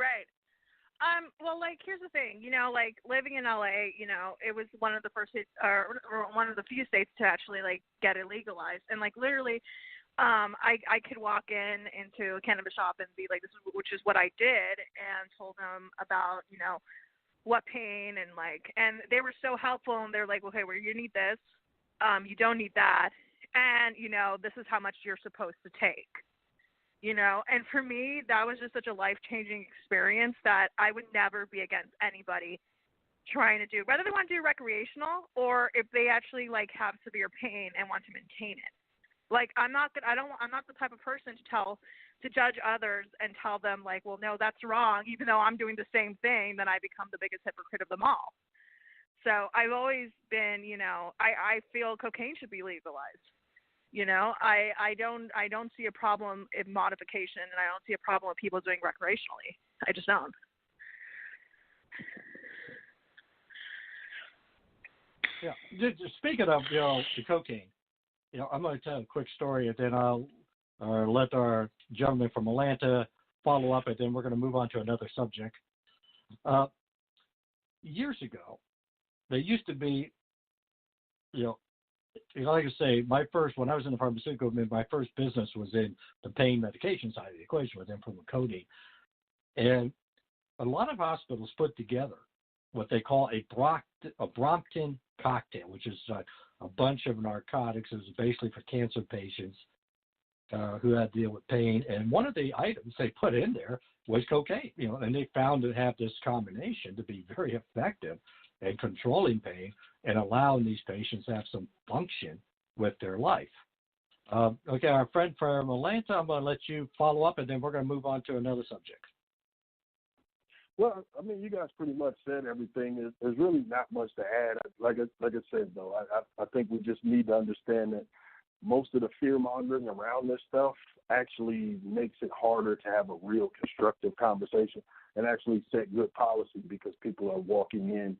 Well, like, here's the thing, like living in LA, it was one of the first states, or one of the few states to actually like get it legalized. And like literally, I could walk into a cannabis shop and be like, which is what I did, and told them about, what pain and they were so helpful, and they're like, okay, well, you need this, you don't need that, and this is how much you're supposed to take. And for me, that was just such a life-changing experience that I would never be against anybody trying to do, whether they want to do recreational or if they actually like have severe pain and want to maintain it. Like, I'm not the type of person to judge others and tell them, like, well, no, that's wrong, even though I'm doing the same thing, then I become the biggest hypocrite of them all. So I've always been, I feel cocaine should be legalized. I don't see a problem in modification, and I don't see a problem with people doing recreationally. I just don't. Yeah. Just speaking of, the cocaine, I'm going to tell a quick story, and then I'll let our gentleman from Atlanta follow up, and then we're going to move on to another subject. Years ago, there used to be, like I say, when I was in the pharmaceutical, my first business was in the pain medication side of the equation with codeine. And a lot of hospitals put together what they call a Brompton cocktail, which is a bunch of narcotics. It was basically for cancer patients who had to deal with pain. And one of the items they put in there was cocaine, and they found to have this combination to be very effective at controlling pain and allowing these patients to have some function with their life. Okay, our friend from Atlanta, I'm going to let you follow up, and then we're going to move on to another subject. Well, I mean, you guys pretty much said everything. There's really not much to add. Like I said, though, I think we just need to understand that most of the fear-mongering around this stuff actually makes it harder to have a real constructive conversation and actually set good policy, because people are walking in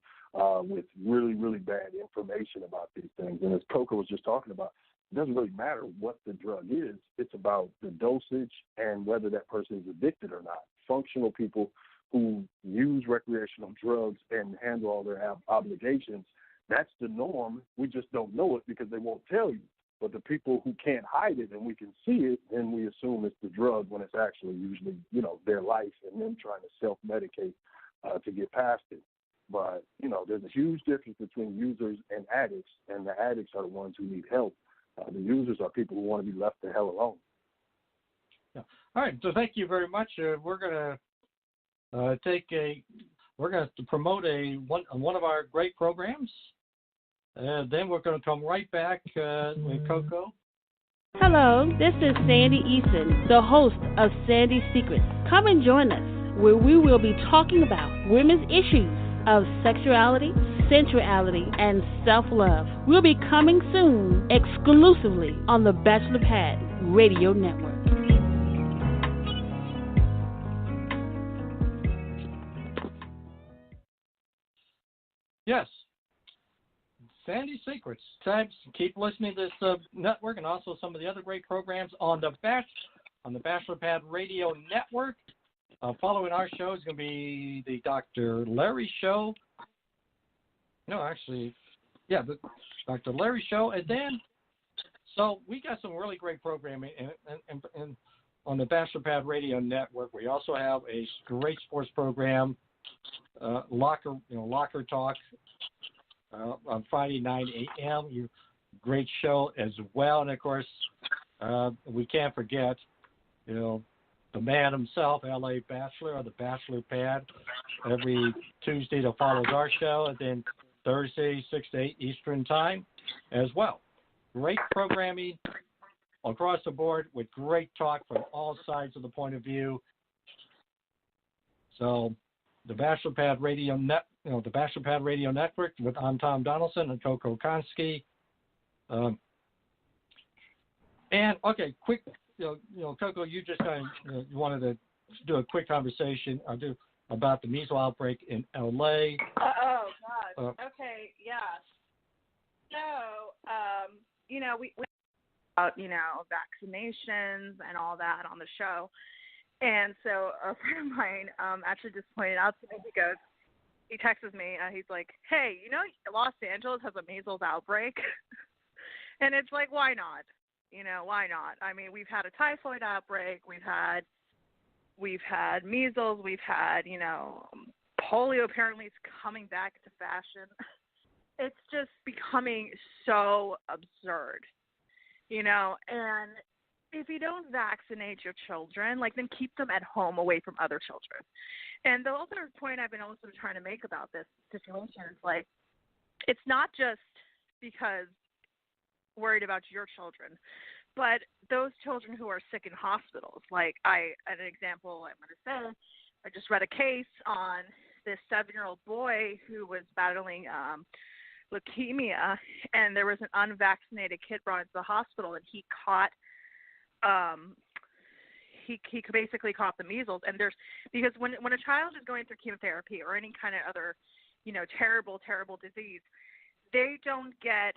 with really, really bad information about these things. And as CoCo was just talking about, it doesn't really matter what the drug is. It's about the dosage and whether that person is addicted or not. Functional people who use recreational drugs and handle all their obligations, that's the norm. We just don't know it because they won't tell you. But the people who can't hide it and we can see it, then we assume it's the drug when it's actually usually, their life and them trying to self-medicate to get past it. But, there's a huge difference between users and addicts, and the addicts are the ones who need help. The users are people who want to be left the hell alone. Yeah. All right, so thank you very much. We're going to promote one of our great programs. Then we're going to come right back with CoCo. Hello, this is Sandy Eason, the host of Sandy's Secrets. Come and join us, where we will be talking about women's issues of sexuality, sensuality, and self-love. We'll be coming soon, exclusively on the Bachelor Pad Radio Network. Yes. Sandy's Secrets. Keep listening to this network and also some of the other great programs on the Bachelor Pad Radio Network. Following our show is going to be the Dr. Larry Show. No, actually, yeah, the Dr. Larry Show. And then, so we got some really great programming and on the Bachelor Pad Radio Network. We also have a great sports program, Locker Talk. On Friday, 9 a.m. Great show as well. And, of course, we can't forget, the man himself, L.A. Bachelor, or the Bachelor Pad, every Tuesday that follows our show, and then Thursday, 6 to 8 Eastern Time as well. Great programming across the board with great talk from all sides of the point of view. So the Bachelor Pad Radio the Bachelor Pad Radio Network I'm Tom Donelson and CoCo Konski. And okay, quick, CoCo, you just you wanted to do a quick conversation about the measles outbreak in LA. Oh God. Okay, yeah. So, we about vaccinations and all that on the show, and so a friend of mine actually just pointed out to me. He texts me, he's like, hey, Los Angeles has a measles outbreak. And it's like, why not? Why not? I mean, we've had a typhoid outbreak. We've had measles. We've had, polio apparently is coming back to fashion. It's just becoming so absurd, and if you don't vaccinate your children, then keep them at home away from other children. And the other point I've been also trying to make about this situation is, it's not just because worried about your children, But those children who are sick in hospitals, like an example I'm going to say, I just read a case on this 7-year-old boy who was battling leukemia, and there was an unvaccinated kid brought into the hospital, and he caught he basically caught the measles. And because when a child is going through chemotherapy or any kind of other, terrible disease, they don't get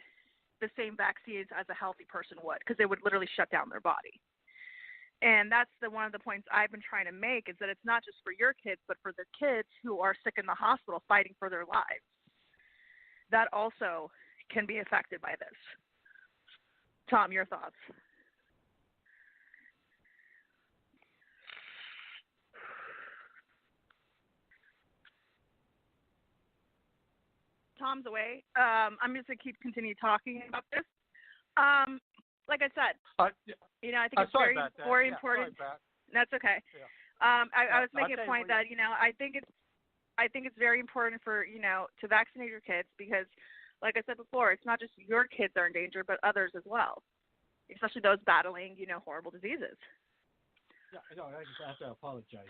the same vaccines as a healthy person would, because they would literally shut down their body. And that's one of the points I've been trying to make, is that it's not just for your kids, but for the kids who are sick in the hospital fighting for their lives. That also can be affected by this. Tom, your thoughts? Tom's away. I'm just going to continue talking about this. Like I said, I think it's very important. That's okay. Yeah. I was making a point that, I think it's very important for, to vaccinate your kids, because, like I said before, it's not just your kids that are in danger, but others as well, especially those battling, horrible diseases. Yeah, I just have to apologize.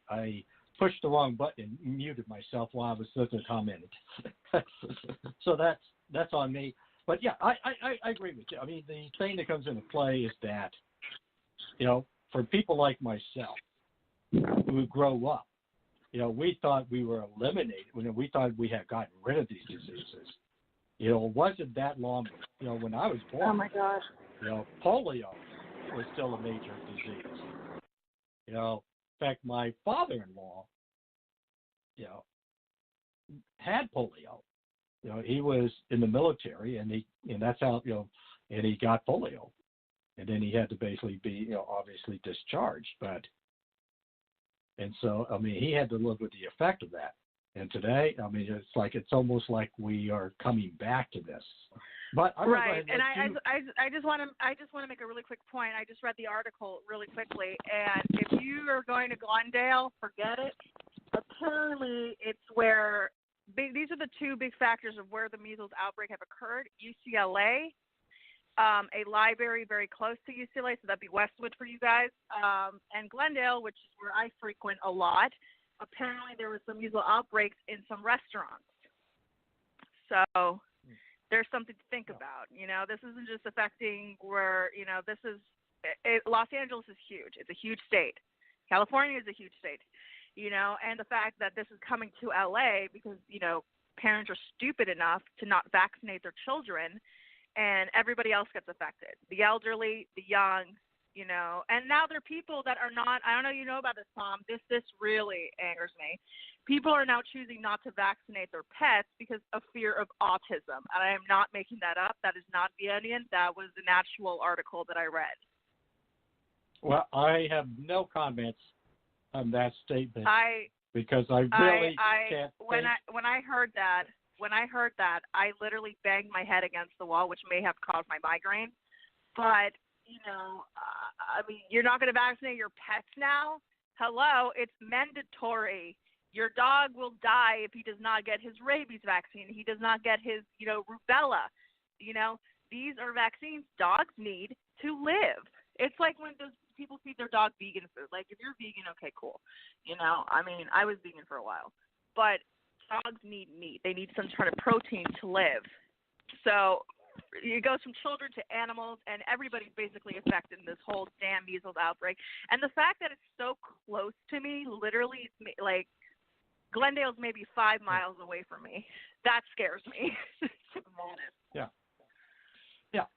I pushed the wrong button and muted myself while I was listening to comment. So that's on me. But yeah, I agree with you. I mean, the thing that comes into play is that, for people like myself who grow up, we thought we were eliminated. We thought we had gotten rid of these diseases. It wasn't that long ago. When I was born, oh my gosh, polio was still a major disease. In fact, my father-in-law, had polio. He was in the military, and that's how, and he got polio, and then he had to basically be, obviously discharged. And so, I mean, he had to live with the effect of that. And today, I mean, it's almost like we are coming back to this. But right, and I just want to make a really quick point. I just read the article really quickly, and if you are going to Glendale, forget it. Apparently, it's where these are the two big factors of where the measles outbreak have occurred. UCLA, a library very close to UCLA, so that'd be Westwood for you guys, and Glendale, which is where I frequent a lot. Apparently, there was some measles outbreaks in some restaurants. So there's something to think about. This isn't just affecting where, Los Angeles is huge. It's a huge state. California is a huge state, and the fact that this is coming to LA because, parents are stupid enough to not vaccinate their children, and everybody else gets affected. The elderly, the young, and now there are people that are not, I don't know if you know about this, Tom, this really angers me. People are now choosing not to vaccinate their pets because of fear of autism. And I am not making that up. That is not Viennian. That was an actual article that I read. Well, I have no comments on that statement because I really can't think. When I heard that, I literally banged my head against the wall, which may have caused my migraine. But, I mean, you're not going to vaccinate your pets now? Hello, it's mandatory. Your dog will die if he does not get his rabies vaccine. He does not get his, rubella. These are vaccines dogs need to live. It's like when those people feed their dog vegan food. Like, if you're vegan, okay, cool. I mean, I was vegan for a while. But dogs need meat. They need some sort of protein to live. So it goes from children to animals, and everybody's basically affected in this whole damn measles outbreak. And the fact that it's so close to me, literally, it's like, Glendale's maybe 5 miles away from me. That scares me, to be honest. Yeah,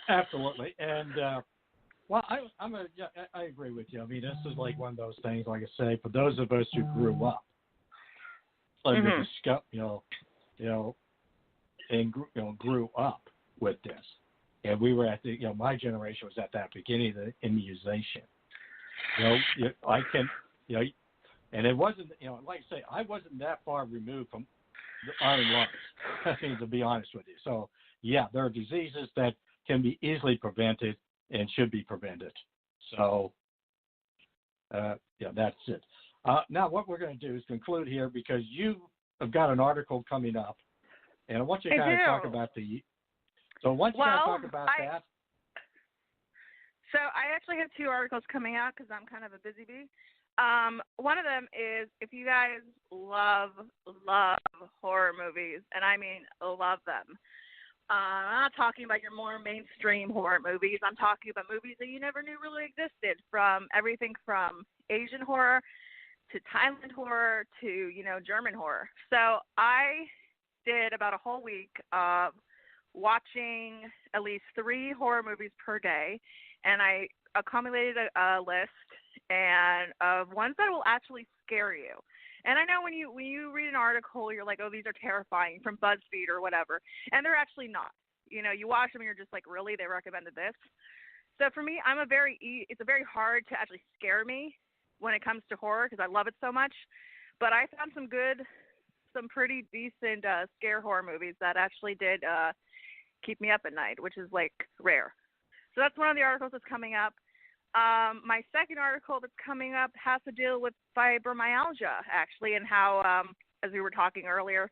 absolutely. And I agree with you. I mean, this is like one of those things. Like I say, for those of us who grew up, under the and grew up with this, and we were at the, my generation was at that beginning of the immunization. I can, and it wasn't, like I say, I wasn't that far removed from the iron lungs, I mean, to be honest with you. So, yeah, there are diseases that can be easily prevented and should be prevented. So, that's it. Now, what we're going to do is conclude here because you have got an article coming up, and I want you to kind of talk about the. So, once you talk about that. So I actually have 2 articles coming out because I'm kind of a busy bee. One of them is if you guys love horror movies, and I mean love them. I'm not talking about your more mainstream horror movies. I'm talking about movies that you never knew really existed, from everything from Asian horror to Thailand horror to, German horror. So I did about a whole week of watching at least 3 horror movies per day, and I accumulated a list and of ones that will actually scare you. And I know when you read an article, you're like, oh, these are terrifying from BuzzFeed or whatever, and they're actually not. You watch them and you're just like, really? They recommended this? So for me, it's very hard to actually scare me when it comes to horror because I love it so much. But I found some pretty decent scare horror movies that actually did keep me up at night, which is like rare. So that's one of the articles that's coming up. My second article that's coming up has to deal with fibromyalgia, actually, and how, as we were talking earlier,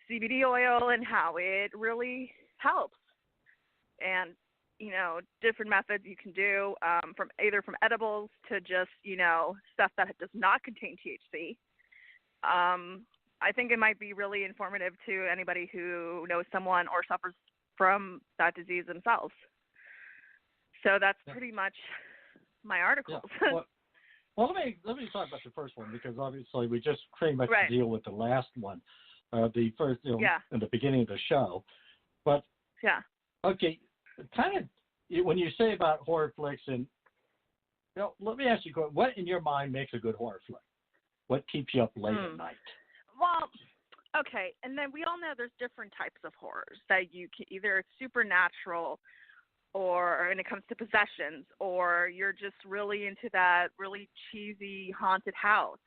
CBD oil and how it really helps. And, different methods you can do, from edibles to just, stuff that does not contain THC. I think it might be really informative to anybody who knows someone or suffers from that disease themselves. So that's pretty much my articles. Yeah. Well, let me talk about the first one because obviously we just pretty much deal with the last one, the first, in the beginning of the show. But okay, kind of when you say about horror flicks, and let me ask you, what in your mind makes a good horror flick? What keeps you up late at night? Well, okay, and then we all know there's different types of horrors that you can either it's supernatural, or when it comes to possessions, or you're just really into that really cheesy haunted house.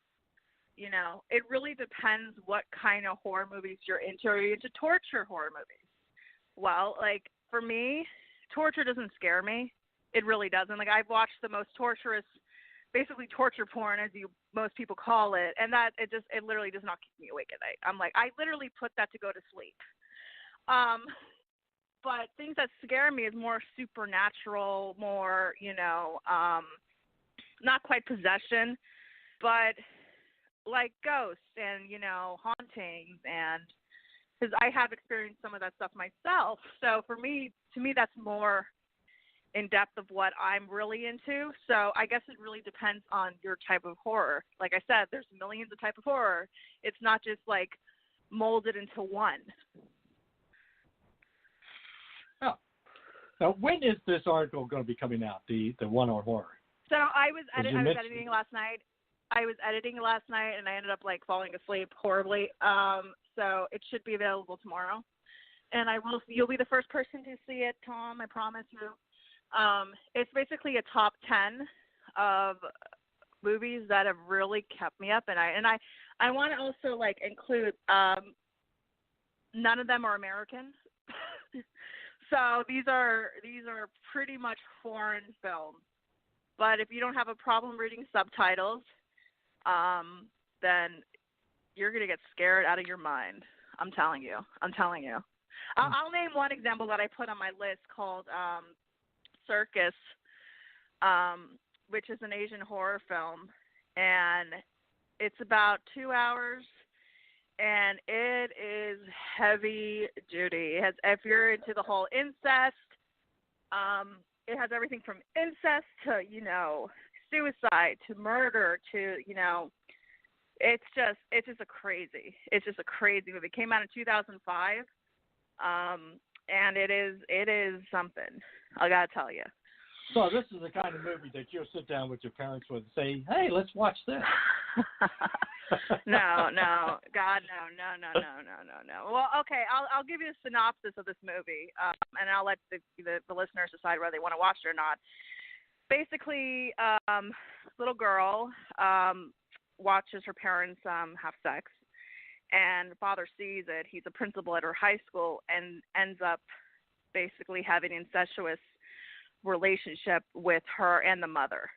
It really depends what kind of horror movies you're into. Are you into torture horror movies? Well, like for me, torture doesn't scare me. It really doesn't. Like I've watched the most torturous, basically torture porn, as most people call it, and that it literally does not keep me awake at night. I'm like, I literally put that to go to sleep. But things that scare me is more supernatural, more, not quite possession, but like ghosts and, hauntings, and because I have experienced some of that stuff myself. So to me, that's more in depth of what I'm really into. So I guess it really depends on your type of horror. Like I said, there's millions of types of horror. It's not just like molded into one. Now, when is this article going to be coming out, the one on horror? So I was editing last night. And I ended up like falling asleep horribly. So it should be available tomorrow. And you'll be the first person to see it, Tom, I promise you. It's basically a top 10 of movies that have really kept me up at night. And I want to also like include none of them are American. So these are pretty much foreign films. But if you don't have a problem reading subtitles, then you're going to get scared out of your mind. I'm telling you. I'll name one example that I put on my list called Circus, which is an Asian horror film. And it's about 2 hours. And it is heavy duty. If you're into the whole incest, it has everything from incest to, suicide to murder to, it's just a crazy movie. It came out in 2005, and it is something. I gotta tell you. So this is the kind of movie that you'll sit down with your parents with and say, "Hey, let's watch this." No, God, no. Well, okay, I'll give you a synopsis of this movie, and I'll let the listeners decide whether they want to watch it or not. Basically, little girl watches her parents have sex, and the father sees it. He's a principal at her high school and ends up basically having an incestuous relationship with her and the mother.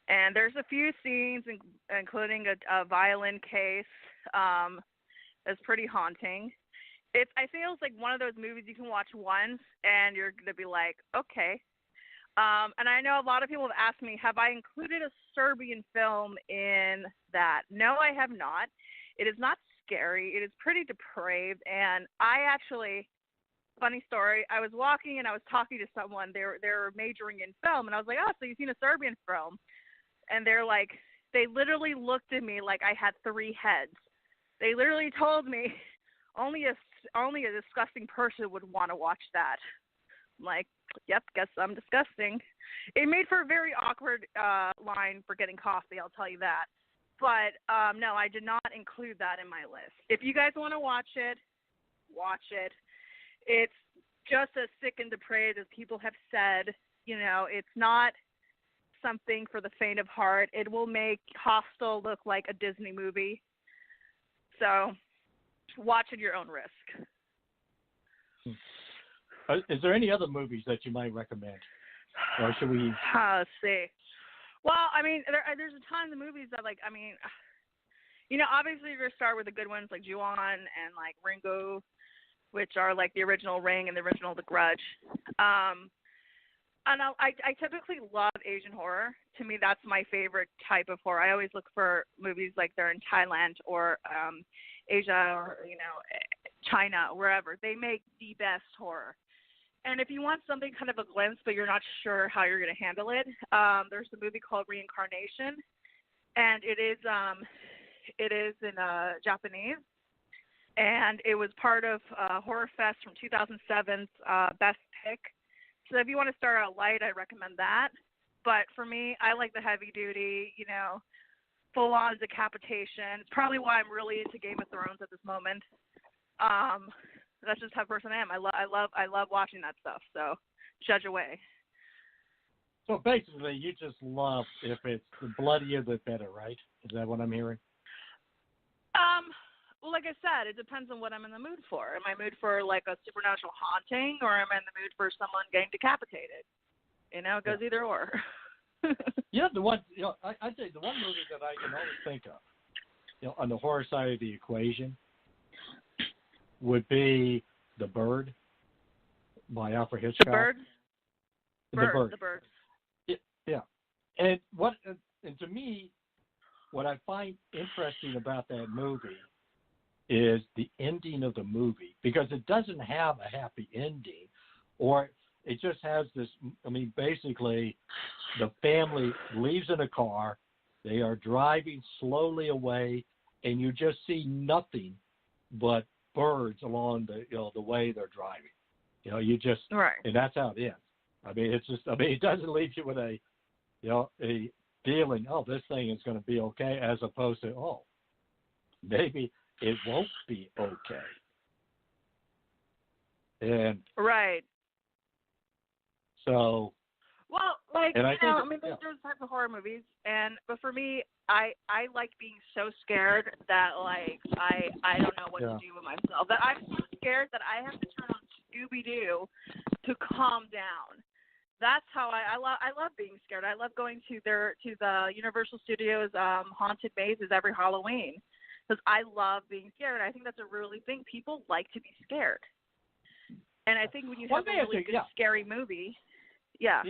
And there's a few scenes, including a violin case, that's pretty haunting. I feel it's like one of those movies you can watch once and you're going to be like, okay. And I know a lot of people have asked me, have I included a Serbian film in that? No, I have not. It is not scary. It is pretty depraved. And I actually, funny story, I was walking and I was talking to someone. They were majoring in film. And I was like, oh, so you've seen a Serbian film? And they're like, they literally looked at me like I had 3 heads. They literally told me only a disgusting person would want to watch that. I'm like, yep, guess I'm disgusting. It made for a very awkward line for getting coffee, I'll tell you that. But, no, I did not include that in my list. If you guys want to watch it, watch it. It's just as sick and depraved as people have said. You know, it's not something for the faint of heart. It will make Hostel look like a Disney movie. So watch at your own risk. Is there any other movies that you might recommend? Or should we? Let's see. Well, I mean, there's a ton of movies that, like, I mean, you know, obviously you're going to start with the good ones like Ju-on and, like, Ringu, which are, like, the original Ring and the original The Grudge. And I typically love Asian horror. To me, that's my favorite type of horror. I always look for movies like they're in Thailand or Asia or, you know, China, wherever. They make the best horror. And if you want something kind of a glimpse, but you're not sure how you're going to handle it, there's a movie called Reincarnation, and it is in Japanese, and it was part of Horror Fest from 2007's Best Pick. So if you want to start out light, I recommend that. But for me, I like the heavy duty, you know, full-on decapitation. It's probably why I'm really into Game of Thrones at this moment. That's just how person I am. I love watching that stuff. So judge away. So basically, you just love if it's the bloodier the better, right? Is that what I'm hearing? Well, like I said, it depends on what I'm in the mood for. Am I in the mood for like a supernatural haunting, or am I in the mood for someone getting decapitated? You know, it goes either or. Yeah, the one. You know, I'd say the one movie that I can always think of, you know, on the horror side of the equation, would be The Bird by Alfred Hitchcock. The Bird? The Bird. The Bird. Yeah. And to me, what I find interesting about that movie is the ending of the movie, because it doesn't have a happy ending, or it just has this, I mean, basically the family leaves in a car, they are driving slowly away, and you just see nothing but birds along the, you know, the way they're driving. You know, you just, right. And that's how it ends. I mean, it's just, I mean, it doesn't leave you with a, you know, a feeling, oh, this thing is going to be okay, as opposed to, oh, maybe it won't be okay. And right. So. Well, like, you know, I mean, yeah. there's types of horror movies, but for me, I like being so scared that, like, I don't know what to do with myself. That I'm so scared that I have to turn on Scooby-Doo to calm down. That's how I love being scared. I love going to the Universal Studios haunted mazes every Halloween, because I love being scared. I think that's a really thing. People like to be scared, and I think when you have a really good scary movie, yeah.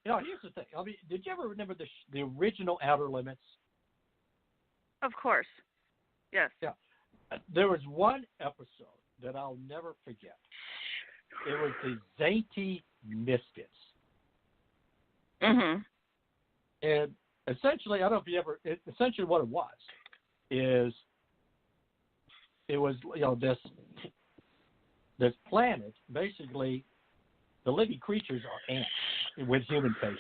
You know, here's the thing. I mean, did you ever remember the original Outer Limits? Of course. Yes. Yeah. There was one episode that I'll never forget. It was the Zainty Misfits. Mm-hmm. And essentially, I don't know if you ever. Essentially, what it was, you know, this planet. Basically, the living creatures are ants with human faces,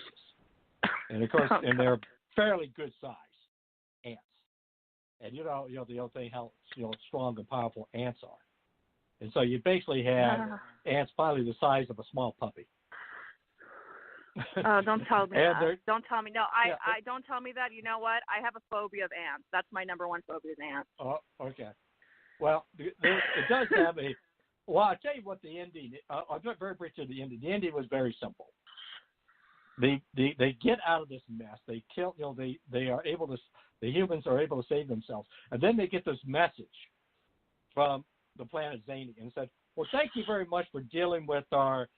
and of course, and they're fairly good size ants. And you know the old thing, how strong and powerful ants are. And so you basically had ants probably the size of a small puppy. Oh, don't tell me that. Don't tell me. No, I don't tell me that. You know what? I have a phobia of ants. That's my number one phobia is ants. Oh, okay. Well, it does have a. Well, I'll tell you what the ending. I'll get very brief to the ending. The ending was very simple. They get out of this mess. They kill. You know, they are able to. The humans are able to save themselves, and then they get this message from the planet Zany and said, "Well, thank you very much for dealing with our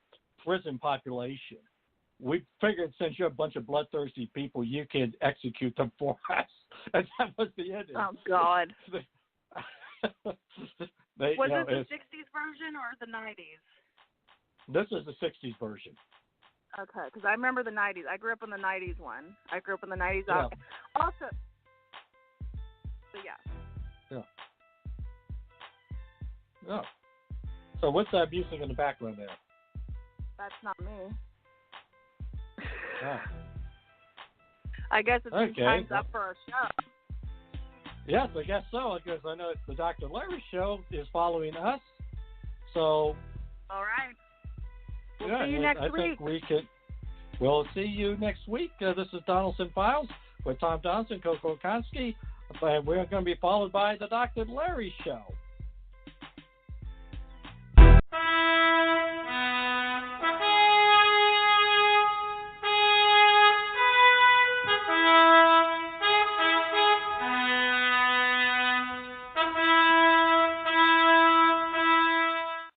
prison population. we figured since you're a bunch of bloodthirsty people, you could execute them for us. And that was the end. Oh, God. Was this the 60s version or the 90s? This is the 60s version. Okay, because I remember the 90s. I grew up in the 90s one. I grew up in the 90s. Yeah. Also, so yeah. Yeah. So what's that music in the background there? That's not me. Oh. I guess it's time's up for our show. Yes, I guess so, because I know the Dr. Larry Show is following us. So. All right. We'll see you next week. We'll see you next week. This is Donelson Files with Tom Donelson, CoCo, Konski, and we're going to be followed by the Dr. Larry Show.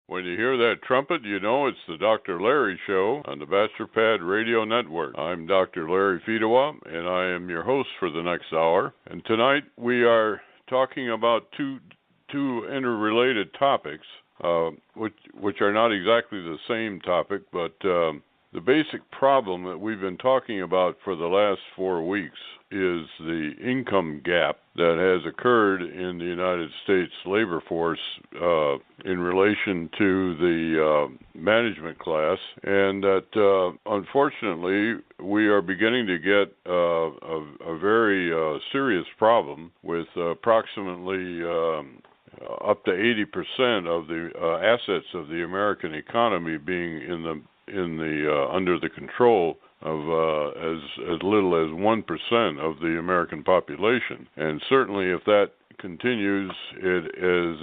When you hear that trumpet, you know it's the Dr. Larry Show on the Bastard Radio Network. I'm Dr. Larry Fedewa, and I am your host for the next hour. And tonight we are talking about two interrelated topics, which are not exactly the same topic, but the basic problem that we've been talking about for the last 4 weeks is the income gap that has occurred in the United States labor force in relation to the management class, and that unfortunately we are beginning to get a very serious problem with approximately up to 80% of the assets of the American economy being in the under the control of as little as 1% of the American population. And certainly if that continues, it is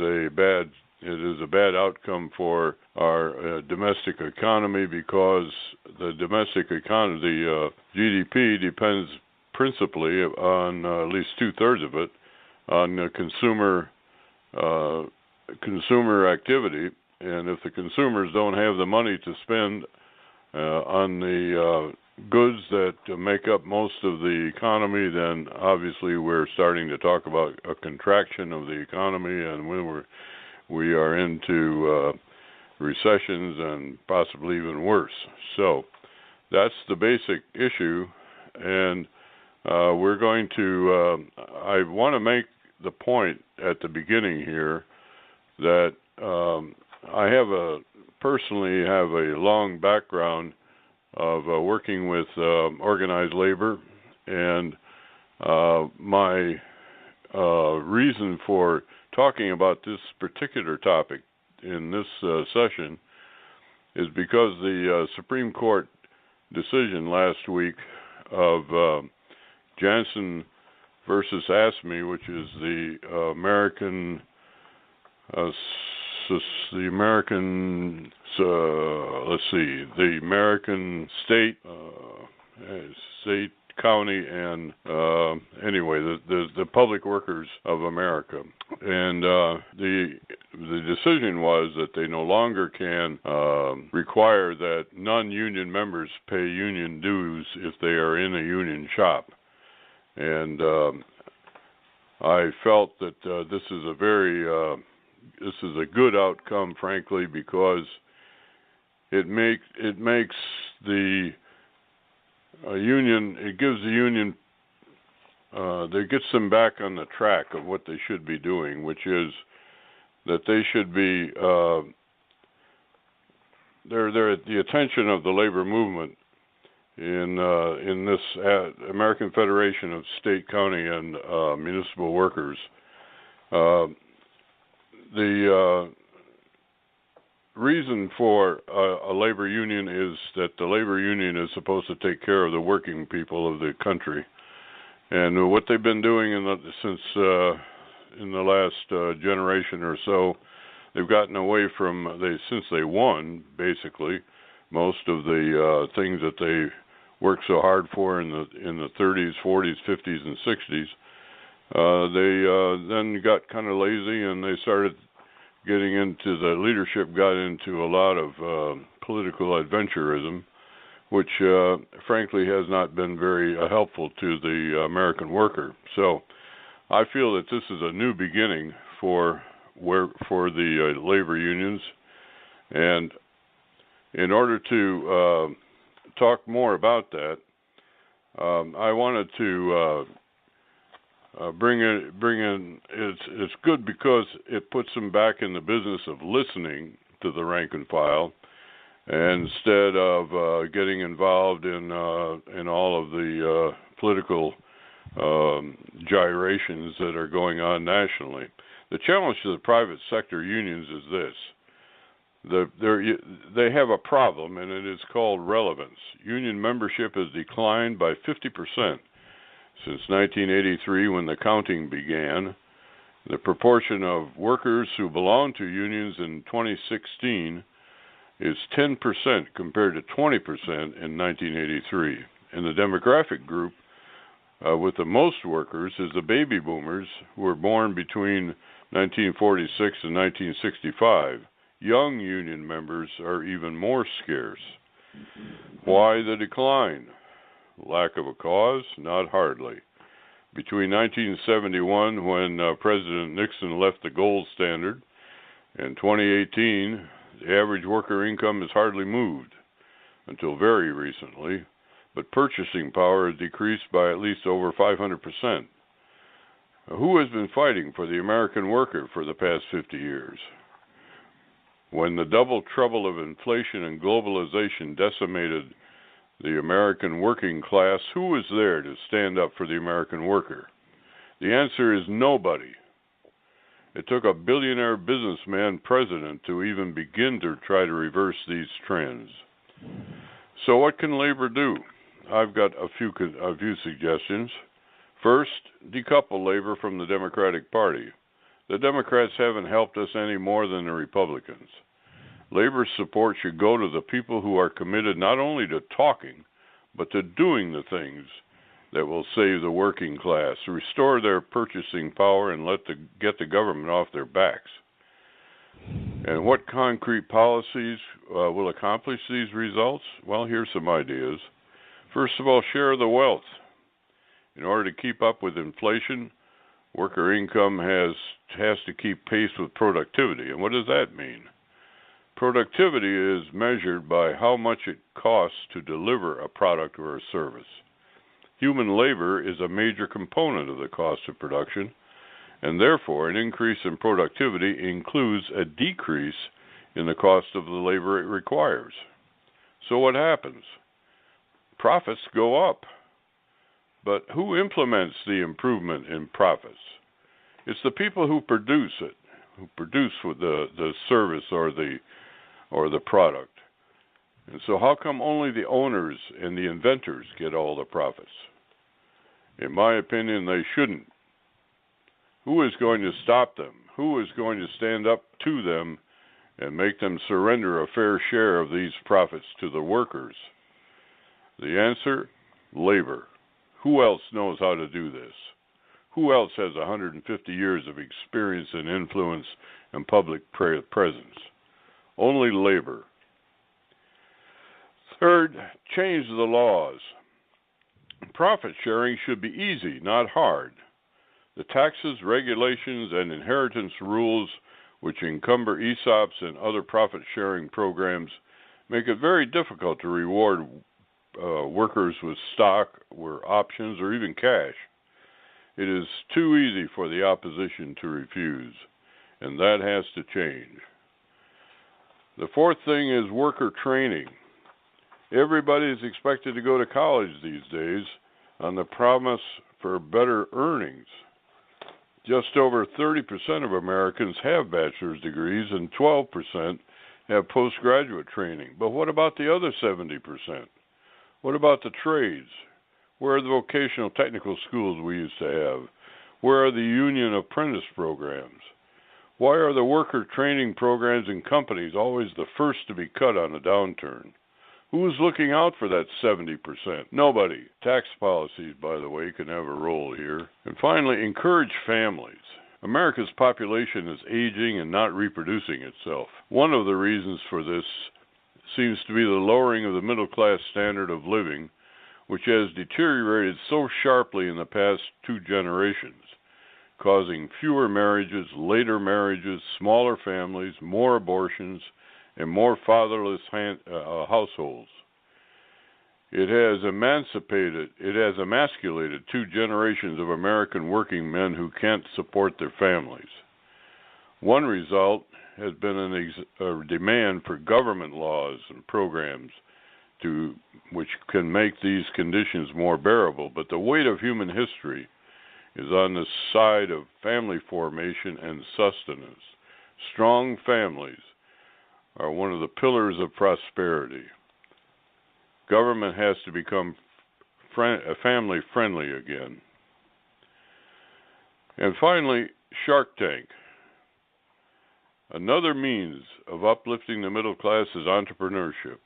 a bad outcome for our domestic economy, because the domestic economy, the GDP, depends principally on at least 2/3 of it on consumer activity. And if the consumers don't have the money to spend on the goods that make up most of the economy, then obviously we're starting to talk about a contraction of the economy, and we are into recessions and possibly even worse. So that's the basic issue, and we're going to I want to make the point at the beginning here that I personally have a long background of working with organized labor, and my reason for talking about this particular topic in this session is because the Supreme Court decision last week of Jansen versus ASME, which is the American state, county, and anyway, the Public Workers of America. And the decision was that they no longer can require that non-union members pay union dues if they are in a union shop. And I felt that this is a good outcome, frankly, because it makes the union, it gives the union, that gets them back on the track of what they should be doing, which is that they should be, they're at the attention of the labor movement in this American Federation of State, County, and Municipal Workers. The reason for a labor union is that the labor union is supposed to take care of the working people of the country, and what they've been doing since in the last generation or so, they've gotten away from since they won basically most of the things that they worked so hard for in the 30s, 40s, 50s, and 60s. They then got kind of lazy, and they started got into a lot of political adventurism, which frankly has not been very helpful to the American worker. So I feel that this is a new beginning for the labor unions, and in order to talk more about that, I wanted to bring in. It's good because it puts them back in the business of listening to the rank and file, instead of getting involved in all of the political gyrations that are going on nationally. The challenge to the private sector unions is this. They have a problem, and it is called relevance. Union membership has declined by 50% since 1983, when the counting began. The proportion of workers who belong to unions in 2016 is 10% compared to 20% in 1983. And the demographic group with the most workers is the baby boomers, who were born between 1946 and 1965. Young union members are even more scarce. Why the decline? Lack of a cause? Not hardly. Between 1971, when President Nixon left the gold standard, and 2018, the average worker income has hardly moved until very recently, but purchasing power has decreased by at least over 500%. Who has been fighting for the American worker for the past 50 years? When the double trouble of inflation and globalization decimated the American working class, who was there to stand up for the American worker? The answer is nobody. It took a billionaire businessman president to even begin to try to reverse these trends. So what can labor do? I've got a few suggestions. First, decouple labor from the Democratic Party. The Democrats haven't helped us any more than the Republicans. Labor's support should go to the people who are committed not only to talking, but to doing the things that will save the working class, restore their purchasing power, and get the government off their backs. And what concrete policies will accomplish these results? Well, here's some ideas. First of all, share the wealth. In order to keep up with inflation, worker income has to keep pace with productivity. And what does that mean? Productivity is measured by how much it costs to deliver a product or a service. Human labor is a major component of the cost of production, and therefore an increase in productivity includes a decrease in the cost of the labor it requires. So what happens? Profits go up. But who implements the improvement in profits? It's the people who produce it, who produce the service or the product. And so how come only the owners and the inventors get all the profits? In my opinion, they shouldn't. Who is going to stop them? Who is going to stand up to them and make them surrender a fair share of these profits to the workers? The answer? Labor. Who else knows how to do this? Who else has 150 years of experience and influence and public presence? Only labor. Third, change the laws. Profit sharing should be easy, not hard. The taxes, regulations, and inheritance rules which encumber ESOPs and other profit-sharing programs make it very difficult to reward workers with stock or options or even cash. It is too easy for the opposition to refuse, and that has to change. The fourth thing is worker training. Everybody is expected to go to college these days on the promise for better earnings. Just over 30% of Americans have bachelor's degrees and 12% have postgraduate training. But what about the other 70%? What about the trades? Where are the vocational technical schools we used to have? Where are the union apprentice programs? Why are the worker training programs in companies always the first to be cut on a downturn? Who is looking out for that 70%? Nobody. Tax policies, by the way, can have a role here. And finally, encourage families. America's population is aging and not reproducing itself. One of the reasons for this seems to be the lowering of the middle class standard of living, which has deteriorated so sharply in the past 2 generations, causing fewer marriages, later marriages, smaller families, more abortions, and more fatherless households. It has emasculated 2 generations of American working men who can't support their families. One result has been a demand for government laws and programs which can make these conditions more bearable, but the weight of human history is on the side of family formation and sustenance. Strong families are one of the pillars of prosperity. Government has to become family friendly again. And finally, Shark Tank. Another means of uplifting the middle class is entrepreneurship.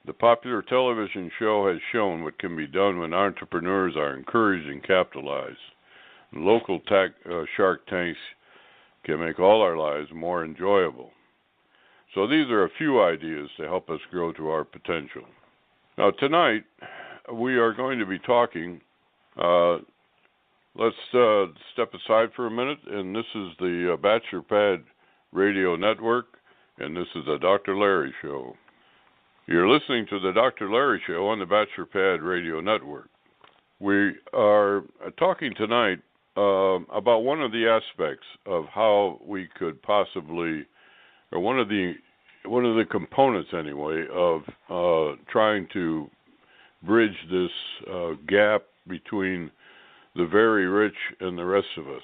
The popular television show has shown what can be done when entrepreneurs are encouraged and capitalized. Local Shark Tanks can make all our lives more enjoyable. So these are a few ideas to help us grow to our potential. Now tonight, we are going to be talking, let's step aside for a minute, and this is the Bachelor Pad Radio Network, and this is the Dr. Larry Show. You're listening to the Dr. Larry Show on the Bachelor Pad Radio Network. We are talking tonight about one of the aspects of how we could possibly, or one of the components anyway, of trying to bridge this gap between the very rich and the rest of us.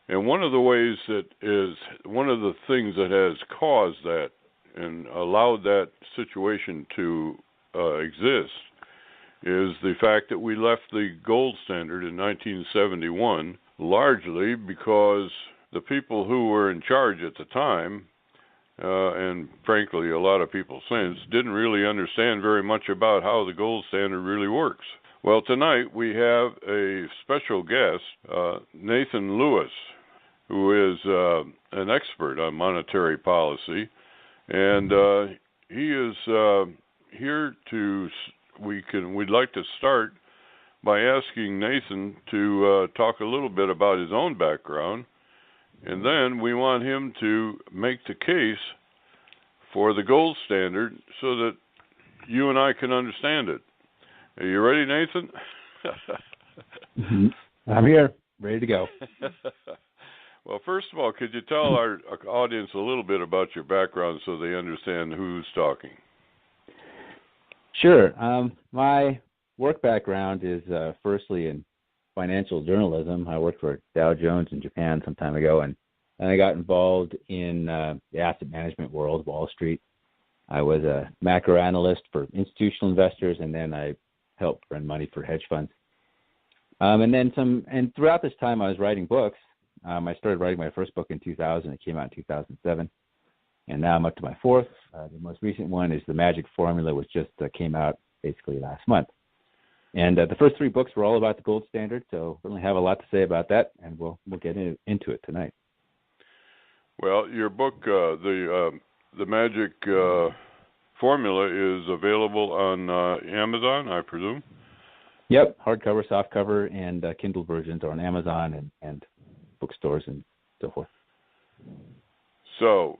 And one of the ways that is, one of the things that has caused that and allowed that situation to exist is the fact that we left the gold standard in 1971, largely because the people who were in charge at the time, and frankly a lot of people since, didn't really understand very much about how the gold standard really works. Well, tonight we have a special guest, Nathan Lewis, who is an expert on monetary policy, and he is here to. We'd like to start by asking Nathan to talk a little bit about his own background, and then we want him to make the case for the gold standard so that you and I can understand it. Are you ready, Nathan? I'm here, ready to go. Well, first of all, could you tell our audience a little bit about your background so they understand who's talking? Sure. My work background is firstly in financial journalism. I worked for Dow Jones in Japan some time ago, and I got involved in the asset management world, Wall Street. I was a macro analyst for institutional investors, and then I helped run money for hedge funds. And throughout this time, I was writing books. I started writing my first book in 2000. It came out in 2007. And now I'm up to my fourth. The most recent one is The Magic Formula, which just came out basically last month. And the first 3 books were all about the gold standard, so we really have a lot to say about that, and we'll get into it tonight. Well, your book, The Magic Formula, is available on Amazon, I presume? Yep, hardcover, softcover, and Kindle versions are on Amazon and bookstores and so forth. So,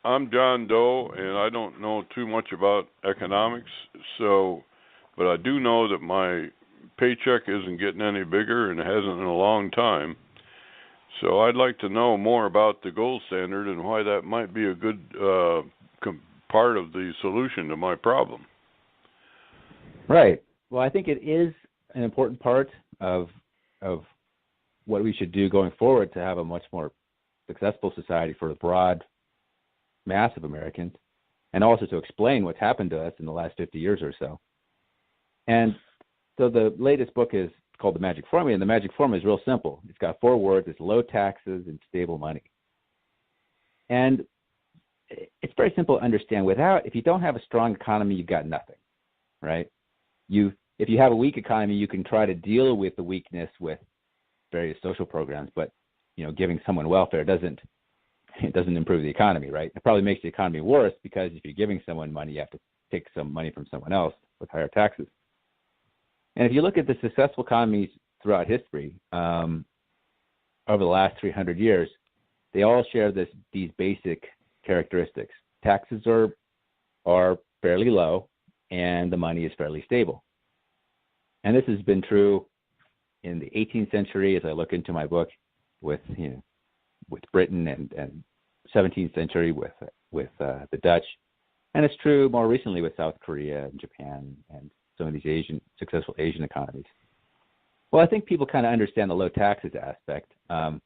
I'm John Doe, and I don't know too much about economics, but I do know that my paycheck isn't getting any bigger, and it hasn't in a long time. So I'd like to know more about the gold standard and why that might be a good part of the solution to my problem. Right. Well, I think it is an important part of what we should do going forward to have a much more successful society for the broad mass of Americans, and also to explain what's happened to us in the last 50 years or so. And so the latest book is called The Magic Formula, and the Magic Formula is real simple. It's got 4 words. It's low taxes and stable money. And it's very simple to understand. If you don't have a strong economy, you've got nothing, right? If you have a weak economy, you can try to deal with the weakness with various social programs, but giving someone welfare doesn't it doesn't improve the economy, right? It probably makes the economy worse because if you're giving someone money, you have to take some money from someone else with higher taxes. And if you look at the successful economies throughout history, over the last 300 years, they all share these basic characteristics. Taxes are fairly low, and the money is fairly stable. And this has been true in the 18th century, as I look into my book, with Britain, and 17th century with the Dutch, and it's true more recently with South Korea and Japan and some of these successful Asian economies. Well, I think people kind of understand the low taxes aspect, and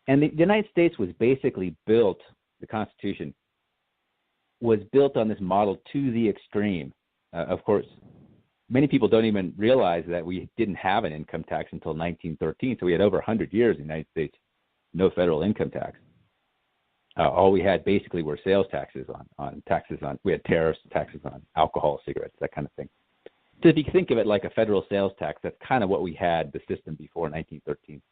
the United States was basically built. The Constitution was built on this model to the extreme. Of course, many people don't even realize that we didn't have an income tax until 1913, so we had over 100 years in the United States, no federal income tax. All we had basically were sales taxes we had tariffs, taxes on alcohol, cigarettes, that kind of thing. So if you think of it like a federal sales tax, that's kind of what we had, the system before 1913.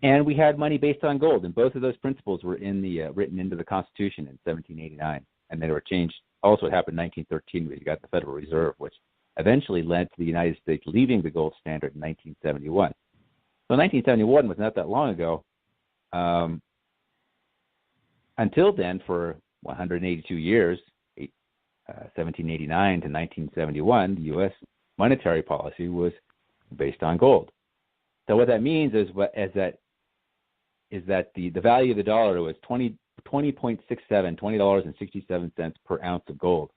And we had money based on gold, and both of those principles were written into the Constitution in 1789, and they were changed. Also, it happened in 1913 when you got the Federal Reserve, which eventually led to the United States leaving the gold standard in 1971. So 1971 was not that long ago. Until then, for 182 years, 1789 to 1971, the U.S. monetary policy was based on gold. So what that means is that the value of the dollar was $20.67 per ounce of gold.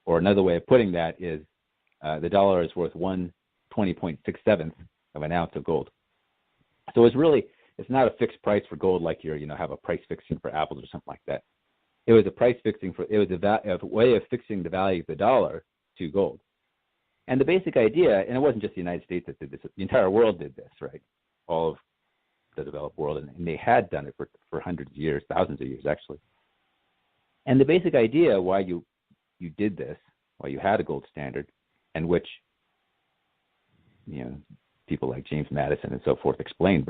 Or another way of putting that is the dollar is worth 120.67 of an ounce of gold. So it's not a fixed price for gold like have a price fixing for apples or something like that. It was a price fixing a way of fixing the value of the dollar to gold. And the basic idea, and it wasn't just the United States that did this, the entire world did this, right? All of the developed world, and they had done it for hundreds of years, thousands of years actually. And the basic idea why you did this, why you had a gold standard, and which people like James Madison and so forth explained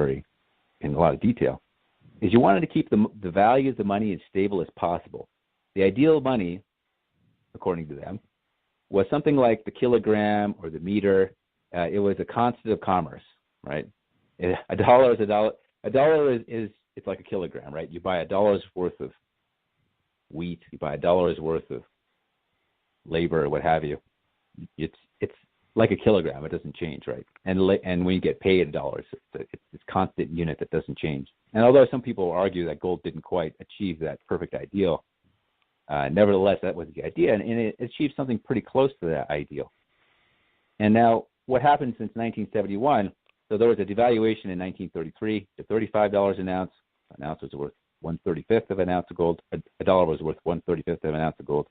in a lot of detail, is you wanted to keep the value of the money as stable as possible. The ideal money, according to them, was something like the kilogram or the meter. It was a constant of commerce, right? A dollar is a dollar. A dollar is it's like a kilogram, right? You buy $1 worth of wheat, you buy $1 worth of labor, or what have you. It's like a kilogram. It doesn't change, right? And when you get paid $1, it's this constant unit that doesn't change. And although some people argue that gold didn't quite achieve that perfect ideal, nevertheless, that was the idea, and it achieved something pretty close to that ideal. And now, what happened since 1971? So there was a devaluation in 1933 to $35 an ounce. An ounce was worth 1/35 of an ounce of gold. A dollar was worth 1/35 of an ounce of gold.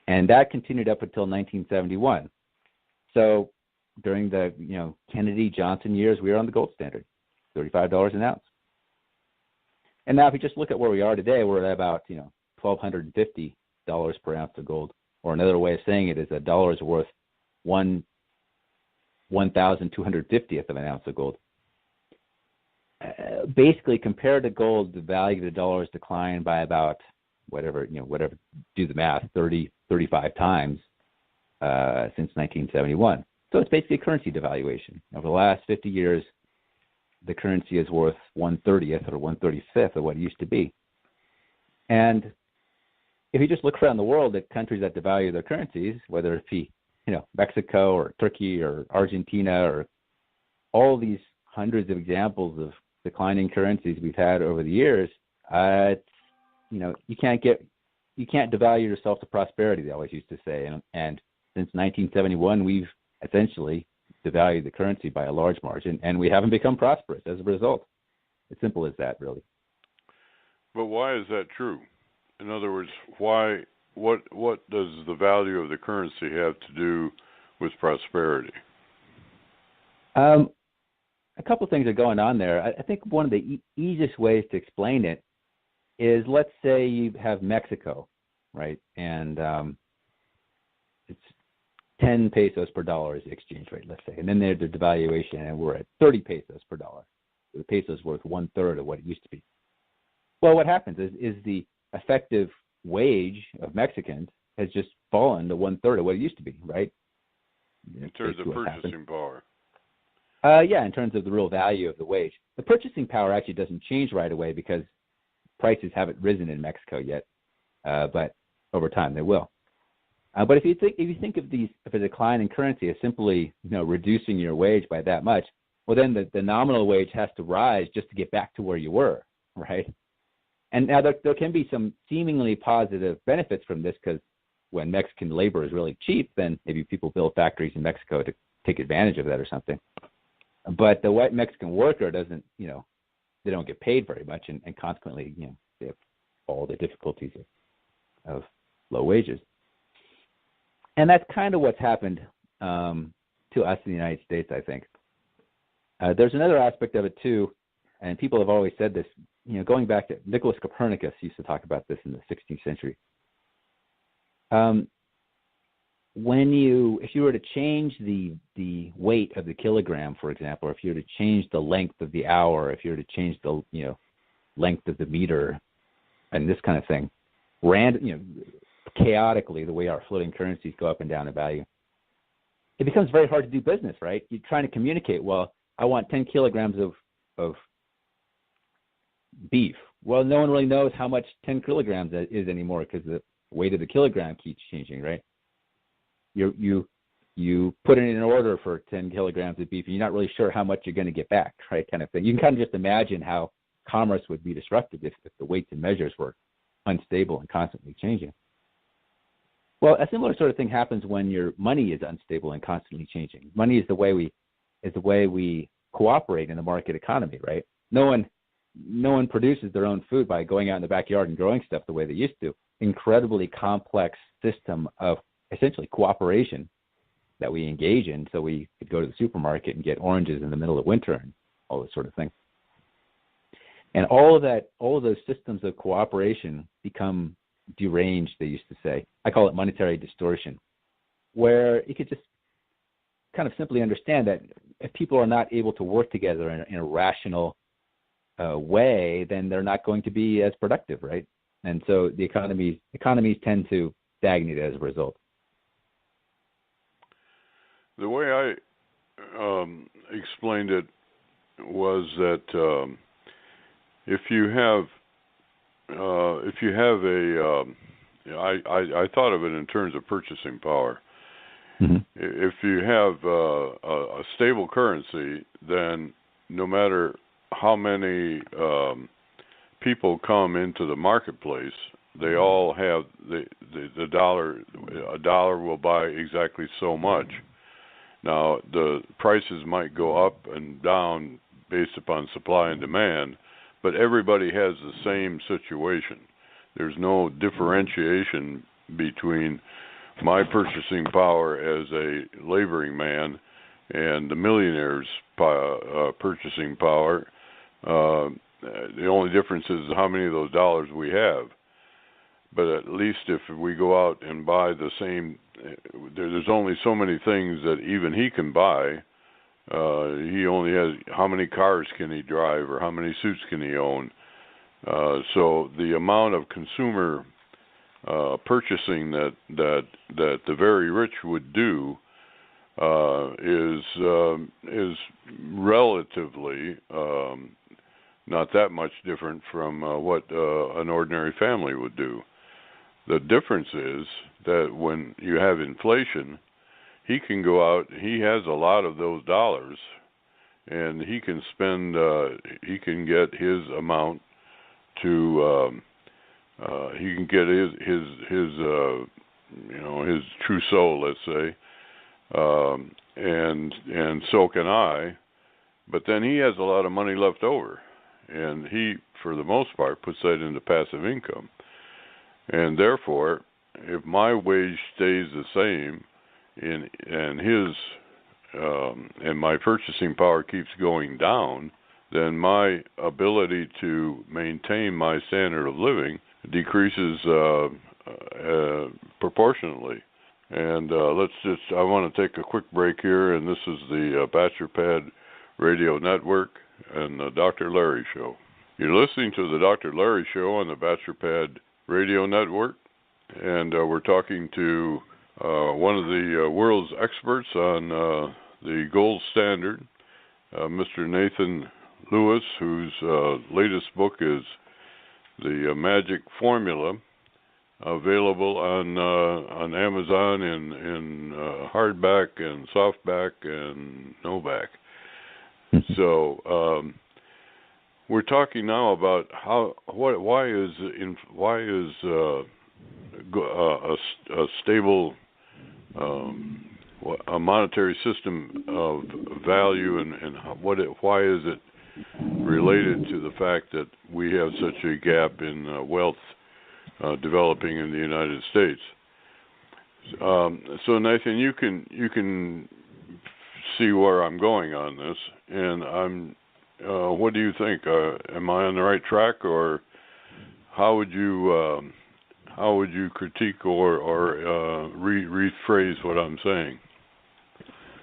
And that continued up until 1971. So during the Kennedy-Johnson years, we were on the gold standard, $35 an ounce. And now if you just look at where we are today, we're at about $1,250 per ounce of gold. Or another way of saying it is a dollar is worth 1,250th of an ounce of gold. Basically, compared to gold, the value of the dollar has declined by about whatever, do the math, 35 times since 1971. So it's basically a currency devaluation. Over the last 50 years, the currency is worth 1/30th or 1/35th of what it used to be. And if you just look around the world at countries that devalue their currencies, whether it be Mexico or Turkey or Argentina or all these hundreds of examples of declining currencies we've had over the years, you can't devalue yourself to prosperity, they always used to say. And since 1971, we've essentially devalued the currency by a large margin, and we haven't become prosperous as a result. It's simple as that, really. But why is that true? In other words, why? What does the value of the currency have to do with prosperity? A couple of things are going on there. I think one of the easiest ways to explain it is, let's say you have Mexico, right? And it's 10 pesos per dollar is the exchange rate, let's say. And then there's the devaluation, and we're at 30 pesos per dollar. The peso is worth 1/3 of what it used to be. Well, what happens is the effective wage of Mexicans has just fallen to 1/3 of what it used to be, right? In terms of purchasing power. Yeah, in terms of the real value of the wage. The purchasing power actually doesn't change right away because prices haven't risen in Mexico yet, but over time they will. But if you think of a decline in currency as simply reducing your wage by that much, well then the nominal wage has to rise just to get back to where you were, right? And now there can be some seemingly positive benefits from this because when Mexican labor is really cheap, then maybe people build factories in Mexico to take advantage of that or something. But the white Mexican worker doesn't, they don't get paid very much, and consequently, they have all the difficulties of low wages. And that's kind of what's happened to us in the United States, I think. There's another aspect of it too, and people have always said this. Going back to Nicholas Copernicus used to talk about this in the 16th century. If you were to change the weight of the kilogram, for example, or if you were to change the length of the hour, if you were to change the length of the meter, and this kind of thing, chaotically, the way our floating currencies go up and down in value, it becomes very hard to do business, right? You're trying to communicate. Well, I want 10 kilograms of beef. Well, no one really knows how much 10 kilograms is anymore because the weight of the kilogram keeps changing, right? You put in an order for 10 kilograms of beef, and you're not really sure how much you're going to get back, right? Kind of thing. You can kind of just imagine how commerce would be disrupted if the weights and measures were unstable and constantly changing. Well, a similar sort of thing happens when your money is unstable and constantly changing. Money is the way we cooperate in the market economy, right? No one produces their own food by going out in the backyard and growing stuff the way they used to. Incredibly complex system of essentially cooperation that we engage in, so we could go to the supermarket and get oranges in the middle of winter and all this sort of thing. And all of those systems of cooperation become deranged, they used to say. I call it monetary distortion, where you could just kind of simply understand that if people are not able to work together in a rational way, then they're not going to be as productive, right? And so the economies tend to stagnate as a result. The way I explained it was that if you have I thought of it in terms of purchasing power. Mm-hmm. If you have a stable currency, then no matter how many people come into the marketplace, they all have the dollar. A dollar will buy exactly so much. Now, the prices might go up and down based upon supply and demand, but everybody has the same situation. There's no differentiation between my purchasing power as a laboring man and the millionaire's purchasing power. The only difference is how many of those dollars we have. But at least if we go out and buy the same, there's only so many things that even he can buy. He only has, how many cars can he drive or how many suits can he own? So the amount of consumer purchasing that the very rich would do is relatively not that much different from what an ordinary family would do. The difference is that when you have inflation, he can go out, he has a lot of those dollars, and he can spend, he can get his amount to, he can get his trousseau, let's say, and so can I, but then he has a lot of money left over, and he, for the most part, puts that into passive income. And therefore, if my wage stays the same, and my purchasing power keeps going down, then my ability to maintain my standard of living decreases proportionately. And I want to take a quick break here, and this is the Bachelor Pad Radio Network and the Dr. Larry Show. You're listening to the Dr. Larry Show on the Bachelor Pad Radio Network, and we're talking to one of the world's experts on the gold standard, Mr. Nathan Lewis, whose latest book is The Magic Formula, available on Amazon in hardback and softback and no-back. So we're talking now about why is a stable a monetary system of value and why is it related to the fact that we have such a gap in wealth developing in the United States. So Nathan, you can see where I'm going on this, and I'm. What do you think? Am I on the right track, or how would you critique or rephrase what I'm saying?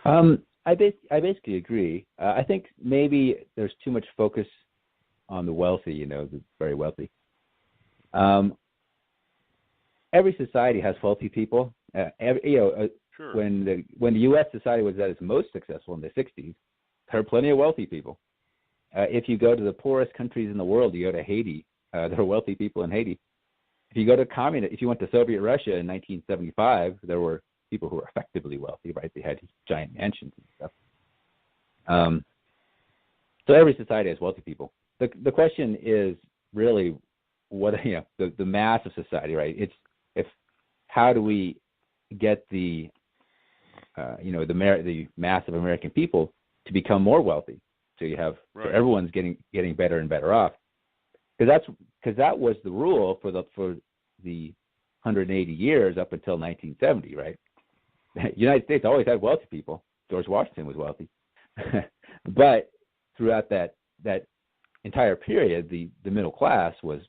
I basically agree. I think maybe there's too much focus on the wealthy, the very wealthy. Every society has wealthy people. Sure. When the U.S. society was at its most successful in the 60s, there are plenty of wealthy people. If you go to the poorest countries in the world, you go to Haiti, there are wealthy people in Haiti. If you went to Soviet Russia in 1975, there were people who were effectively wealthy, right? They had giant mansions and stuff. So every society has wealthy people. The question is really what the mass of society, right? It's how do we get the mass of American people to become more wealthy? So you have so everyone's getting better and better off, because that was the rule for the 180 years up until 1970, right? The United States always had wealthy people. George Washington was wealthy, but throughout that entire period, the middle class was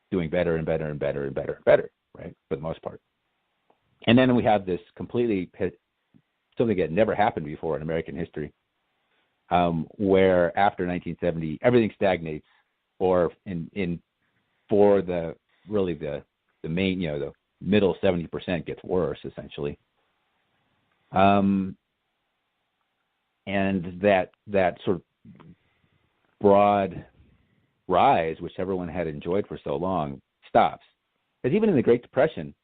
doing better and better and better and better and better, right? For the most part. And then we have this something that never happened before in American history. Where after 1970 everything stagnates, or for the main the middle 70% gets worse essentially, and that sort of broad rise which everyone had enjoyed for so long stops. Because even in the Great Depression,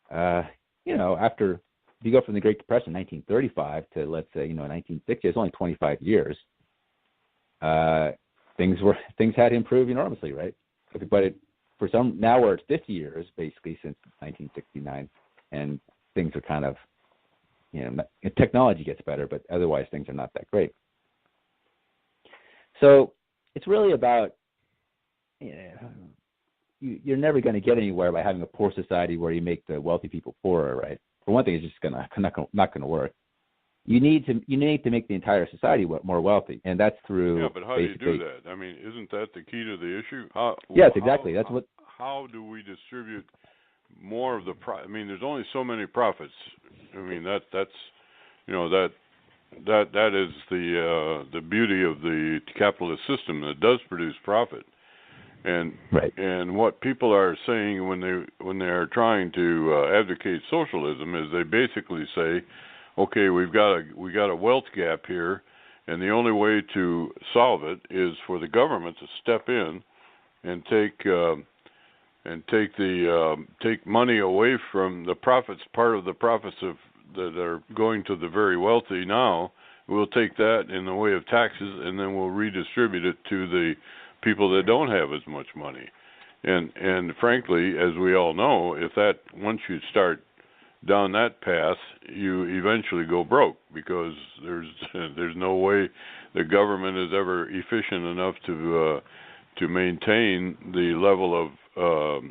after if you go from the Great Depression, 1935, to let's say 1960, it's only 25 years. Things had improved enormously, right? But now we're at 50 years basically since 1969, and things are kind of technology gets better, but otherwise things are not that great. So it's really about you're never going to get anywhere by having a poor society where you make the wealthy people poorer, right? For one thing, it's just not going to work. You need to make the entire society more wealthy, and that's through. Yeah, but how do you do that? I mean, isn't that the key to the issue? Yes, exactly. How do we distribute more of the? I mean, there's only so many profits. I mean, that is the beauty of the capitalist system that does produce profit. And what people are saying when they are trying to advocate socialism is they basically say, okay, we got a wealth gap here, and the only way to solve it is for the government to step in and take money away from the profits. Part of the profits that are going to the very wealthy now, we'll take that in the way of taxes, and then we'll redistribute it to the people that don't have as much money. And frankly, as we all know, once you start down that path, you eventually go broke, because there's no way the government is ever efficient enough to maintain the level of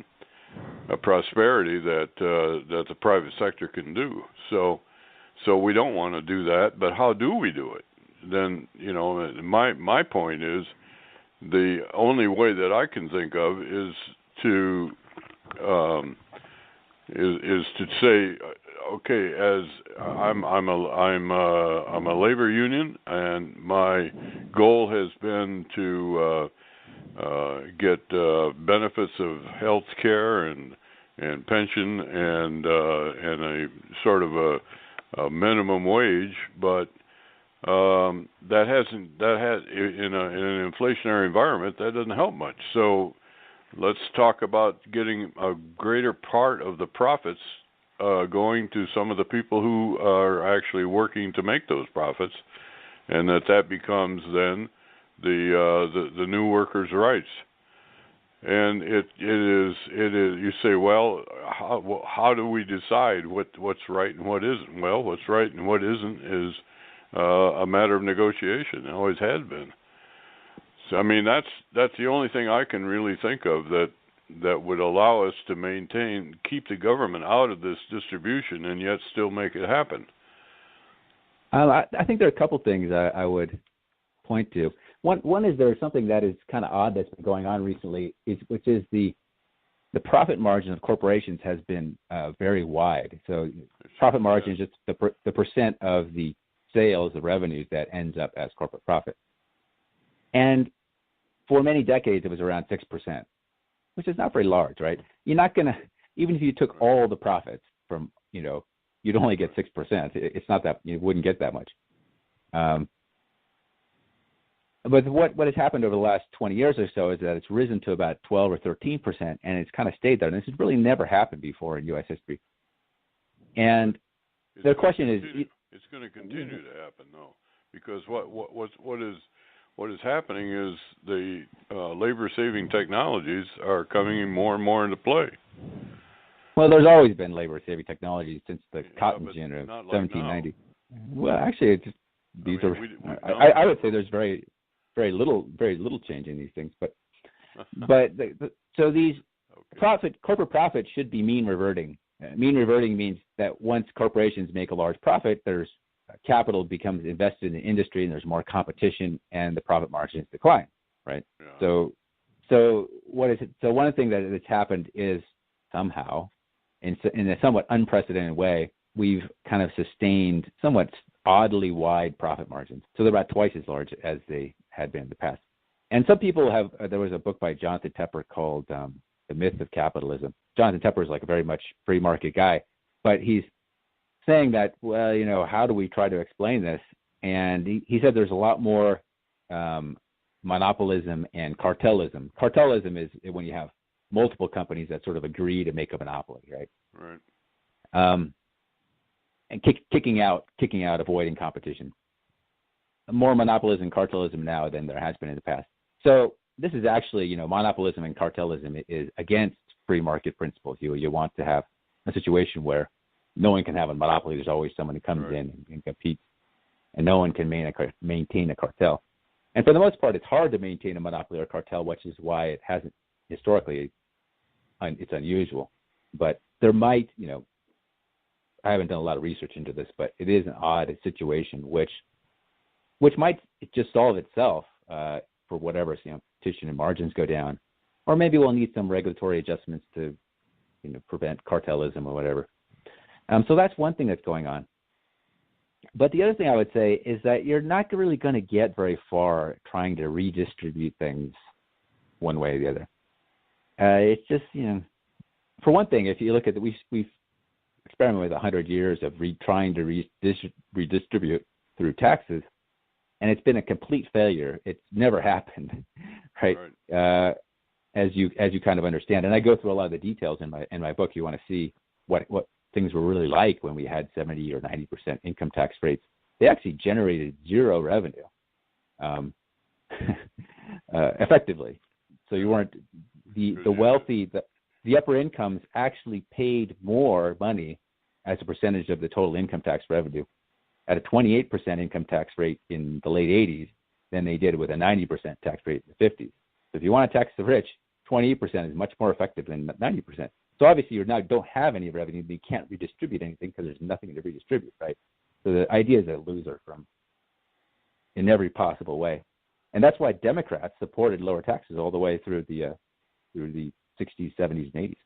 prosperity that the private sector can do. So we don't want to do that, but how do we do it? Then my point is, the only way that I can think of is to say, okay, as I'm a labor union, and my goal has been to get benefits of health care and pension and a sort of a minimum wage, but that has in an inflationary environment that doesn't help much. So let's talk about getting a greater part of the profits going to some of the people who are actually working to make those profits, and that becomes then the new workers' rights. And it is. You say, well, how do we decide what's right and what isn't? Well, what's right and what isn't is a matter of negotiation. It always has been. So I mean, that's the only thing I can really think of that would allow us to keep the government out of this distribution and yet still make it happen. I think there are a couple things I would point to. One is there's something that is kind of odd that's been going on recently, which is the profit margin of corporations has been very wide. So profit margin is just the percent of the sales, the revenues that ends up as corporate profit. And for many decades, it was around 6%, which is not very large, right? You're not going to, even if you took all the profits from, you'd only get 6%. It's not that, you wouldn't get that much. But what has happened over the last 20 years or so is that it's risen to about 12 or 13%, and it's kind of stayed there. And this has really never happened before in U.S. history. And the question is, it's going to continue to happen, though, because what is happening is the labor-saving technologies are coming more and more into play. Well, there's always been labor-saving technologies since the cotton gin of 1790. Well, actually, it's just, I would say there's very little change in these things, but so these corporate profit should be mean reverting. Mean reverting means that once corporations make a large profit, there's capital becomes invested in industry, and there's more competition, and the profit margins decline. Right. Yeah. So one of the things that has happened is somehow, in a somewhat unprecedented way, we've kind of sustained somewhat oddly wide profit margins. So they're about twice as large as they had been in the past. And some people have, there was a book by Jonathan Tepper called The Myth of Capitalism. Jonathan Tepper is like a very much free market guy, but he's saying that, well, how do we try to explain this? And he said there's a lot more monopolism and cartelism. Cartelism is when you have multiple companies that sort of agree to make a monopoly, right? Right. And kicking out, avoiding competition. More monopolism and cartelism now than there has been in the past. So this is actually, monopolism and cartelism is against free market principles. You want to have a situation where no one can have a monopoly. There's always someone who comes in and competes, and no one can maintain a cartel. And for the most part, it's hard to maintain a monopoly or cartel, which is why it hasn't historically. It's unusual, but there might, I haven't done a lot of research into this, but it is an odd situation which might just solve itself for whatever, competition and margins go down, or maybe we'll need some regulatory adjustments to, prevent cartelism or whatever. So that's one thing that's going on. But the other thing I would say is that you're not really going to get very far trying to redistribute things one way or the other. It's just, for one thing, if you look at we've experimented with 100 years of trying to redistribute through taxes, and it's been a complete failure. It's never happened, right? As you kind of understand, and I go through a lot of the details in my book. You want to see what things were really like when we had 70 or 90% income tax rates. They actually generated zero revenue, effectively. So you weren't the wealthy, the upper incomes actually paid more money as a percentage of the total income tax revenue at a 28% income tax rate in the late 80s than they did with a 90% tax rate in the 50s. So if you want to tax the rich, 28% is much more effective than 90%. So obviously you now don't have any revenue, but you can't redistribute anything because there's nothing to redistribute, right? So the idea is a loser in every possible way. And that's why Democrats supported lower taxes all the way through the 60s, 70s, and 80s.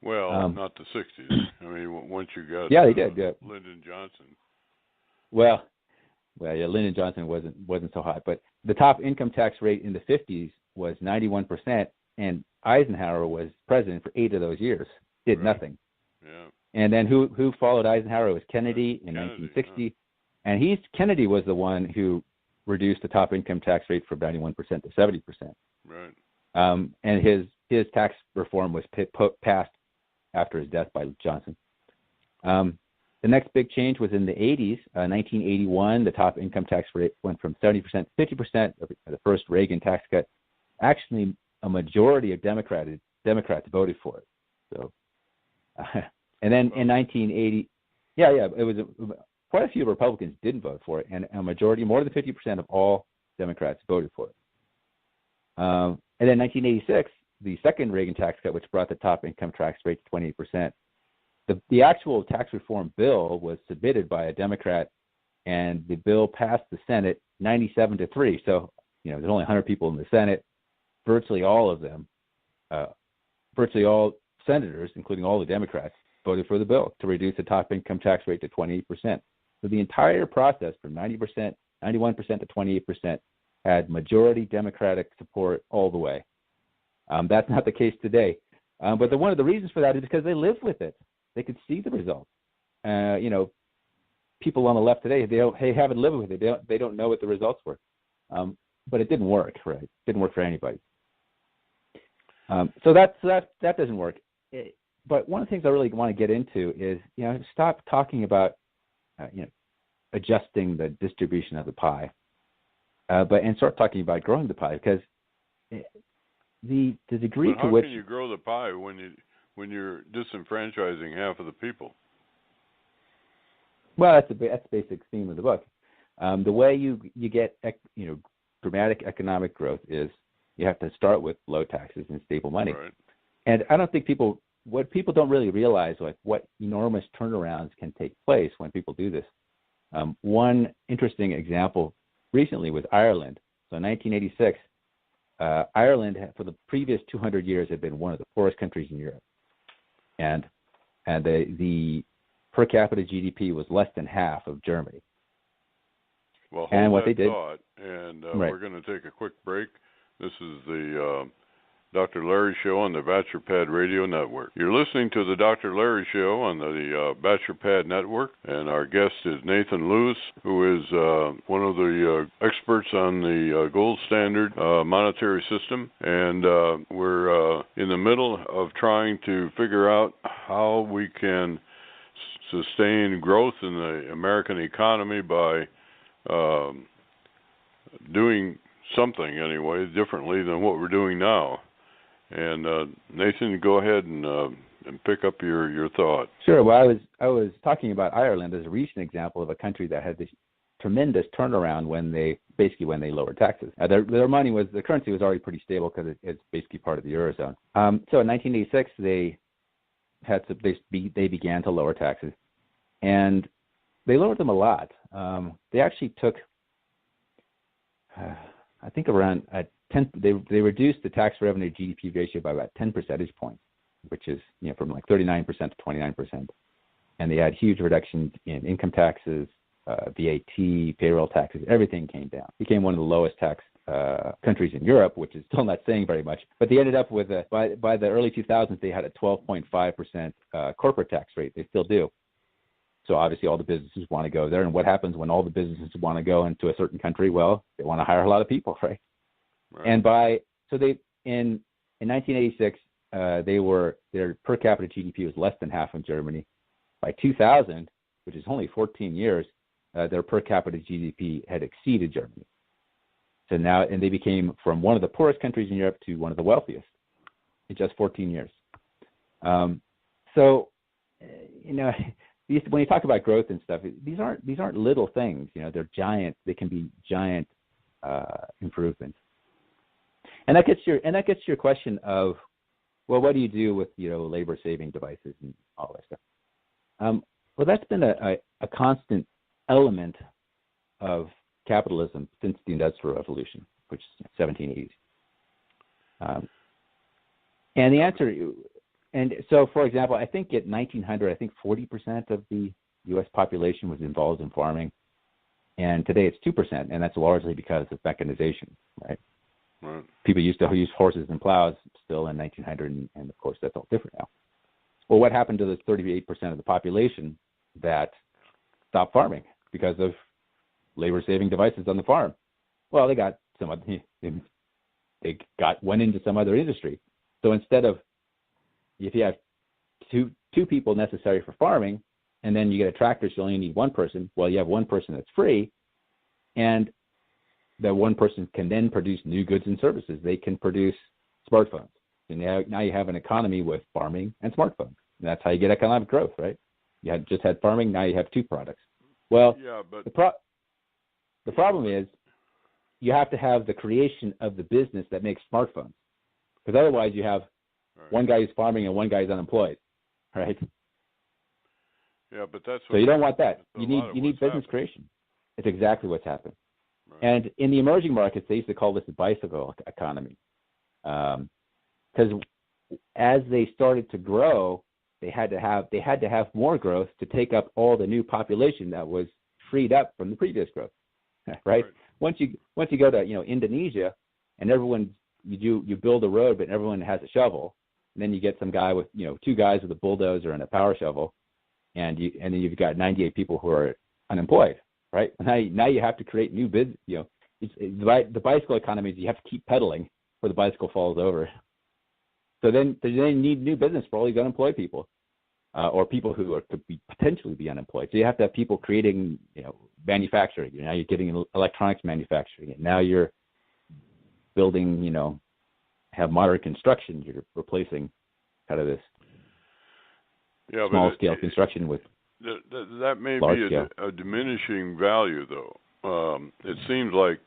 Well, not the 60s. I mean, once you got they did, Lyndon Johnson. Well, Well, yeah, Lyndon Johnson wasn't so hot, but the top income tax rate in the 50s was 91%, and Eisenhower was president for 8 of those years. Did nothing. Yeah. And then who followed Eisenhower? It was Kennedy in 1960, yeah. And Kennedy was the one who reduced the top income tax rate from 91% to 70%. Right. And his tax reform was passed after his death by Johnson. The next big change was in the 80s. 1981, the top income tax rate went from 70% to 50%, the first Reagan tax cut. Actually, a majority of Democrats voted for it. So, and then in 1980, it was quite a few Republicans didn't vote for it, and a majority, more than 50% of all Democrats voted for it. And then 1986, the second Reagan tax cut, which brought the top income tax rate to 28%. The actual tax reform bill was submitted by a Democrat, and the bill passed the Senate 97-3. So, there's only 100 people in the Senate. Virtually all of them, virtually all senators, including all the Democrats, voted for the bill to reduce the top income tax rate to 28%. So the entire process from 91% to 28% had majority Democratic support all the way. That's not the case today. But one of the reasons for that is because they live with it. They could see the results. People on the left today, they haven't lived with it. They don't know what the results were. But it didn't work, right? It didn't work for anybody. So that doesn't work. But one of the things I really want to get into is, stop talking about, adjusting the distribution of the pie, and start talking about growing the pie, because the degree to which. How can you grow the pie when you're disenfranchising half of the people? Well, that's the basic theme of the book. The way you get dramatic economic growth is you have to start with low taxes and stable money. Right. And I don't think people don't really realize, like, what enormous turnarounds can take place when people do this. One interesting example recently was Ireland. So in 1986, Ireland, for the previous 200 years, had been one of the poorest countries in Europe. And the per capita GDP was less than half of Germany. Well, and what they did, thought, and right. We're going to take a quick break. This is the Dr. Larry Show on the Bachelor Pad Radio Network. You're listening to the Dr. Larry Show on the Bachelor Pad Network, and our guest is Nathan Lewis, who is one of the experts on the gold standard monetary system, and we're in the middle of trying to figure out how we can sustain growth in the American economy by doing something anyway differently than what we're doing now. And Nathan, go ahead and pick up your thought. Sure. Well, I was talking about Ireland as a recent example of a country that had this tremendous turnaround when they lowered taxes. Their currency was already pretty stable because it's basically part of the Eurozone. So in 1986, they began to lower taxes, and they lowered them a lot. They actually took, I think, around 10. They reduced the tax revenue GDP ratio by about 10 percentage points, which is from like 39% to 29%. And they had huge reductions in income taxes, VAT, payroll taxes. Everything came down. Became one of the lowest tax countries in Europe, which is still not saying very much. But they ended up with by the early 2000s, they had a 12.5% corporate tax rate. They still do. So obviously all the businesses want to go there. And what happens when all the businesses want to go into a certain country? Well, they want to hire a lot of people, right? And in 1986, their per capita GDP was less than half in Germany. By 2000, which is only 14 years, their per capita GDP had exceeded Germany. So now, and they became from one of the poorest countries in Europe to one of the wealthiest in just 14 years. When you talk about growth and stuff, these aren't little things. They're giant. They can be giant improvements. And that gets to your question of, well, what do you do with labor saving devices and all that stuff? Well, that's been a constant element of capitalism since the Industrial Revolution, which is 1780s. And the answer, and so, for example, I think at 1900, 40% of the U.S. population was involved in farming. and today it's 2%, and that's largely because of mechanization, right? Right. People used to use horses and plows still in 1900, and of course that's all different now. Well, what happened to the 38% of the population that stopped farming because of labor-saving devices on the farm? Well, they got went into some other industry. So instead of, if you have two people necessary for farming, and then you get a tractor, so you only need one person. Well, you have one person that's free, and that one person can then produce new goods and services. They can produce smartphones. And now you have an economy with farming and smartphones. And that's how you get economic growth, right? You just had farming, now you have two products. Well, yeah, but the problem is you have to have the creation of the business that makes smartphones. Because otherwise you have one guy who's farming and one guy who's unemployed, right? Yeah, but that's so you don't want that. You need business creation. It's exactly what's happened. Right. And in the emerging markets, they used to call this the bicycle economy, because as they started to grow, they had to have more growth to take up all the new population that was freed up from the previous growth, right? Once you go to Indonesia, and you build a road, but everyone has a shovel, and then you get some guy with two guys with a bulldozer and a power shovel, and then you've got 98 people who are unemployed, right? Now you have to create new business. The bicycle economy is you have to keep pedaling or the bicycle falls over. So then you need new business for all these unemployed people, or people who could potentially be unemployed. So you have to have people creating, manufacturing. Now you're getting electronics manufacturing, and now you're building, have modern construction. You're replacing kind of this small scale construction with that may large be a diminishing value, though. It seems like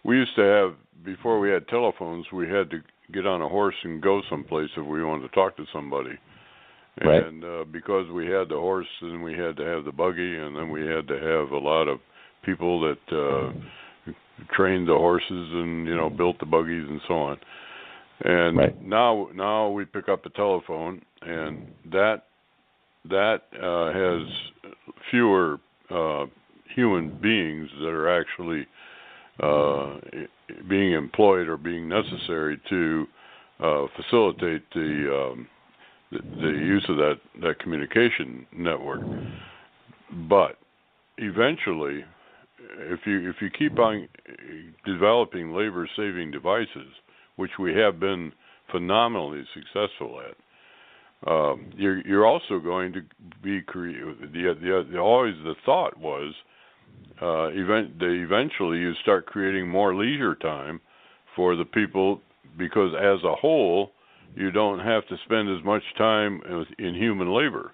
we used to have, before we had telephones, we had to get on a horse and go someplace if we wanted to talk to somebody. Right. And because we had the horse, then we had to have the buggy, and then we had to have a lot of people that trained the horses and built the buggies and so on. And now we pick up a telephone, and that has fewer human beings that are actually being employed or being necessary to facilitate the use of that communication network. But eventually, if you keep on developing labor-saving devices, which we have been phenomenally successful at, you're also going to be always the thought was eventually you start creating more leisure time for the people, because as a whole you don't have to spend as much time in human labor.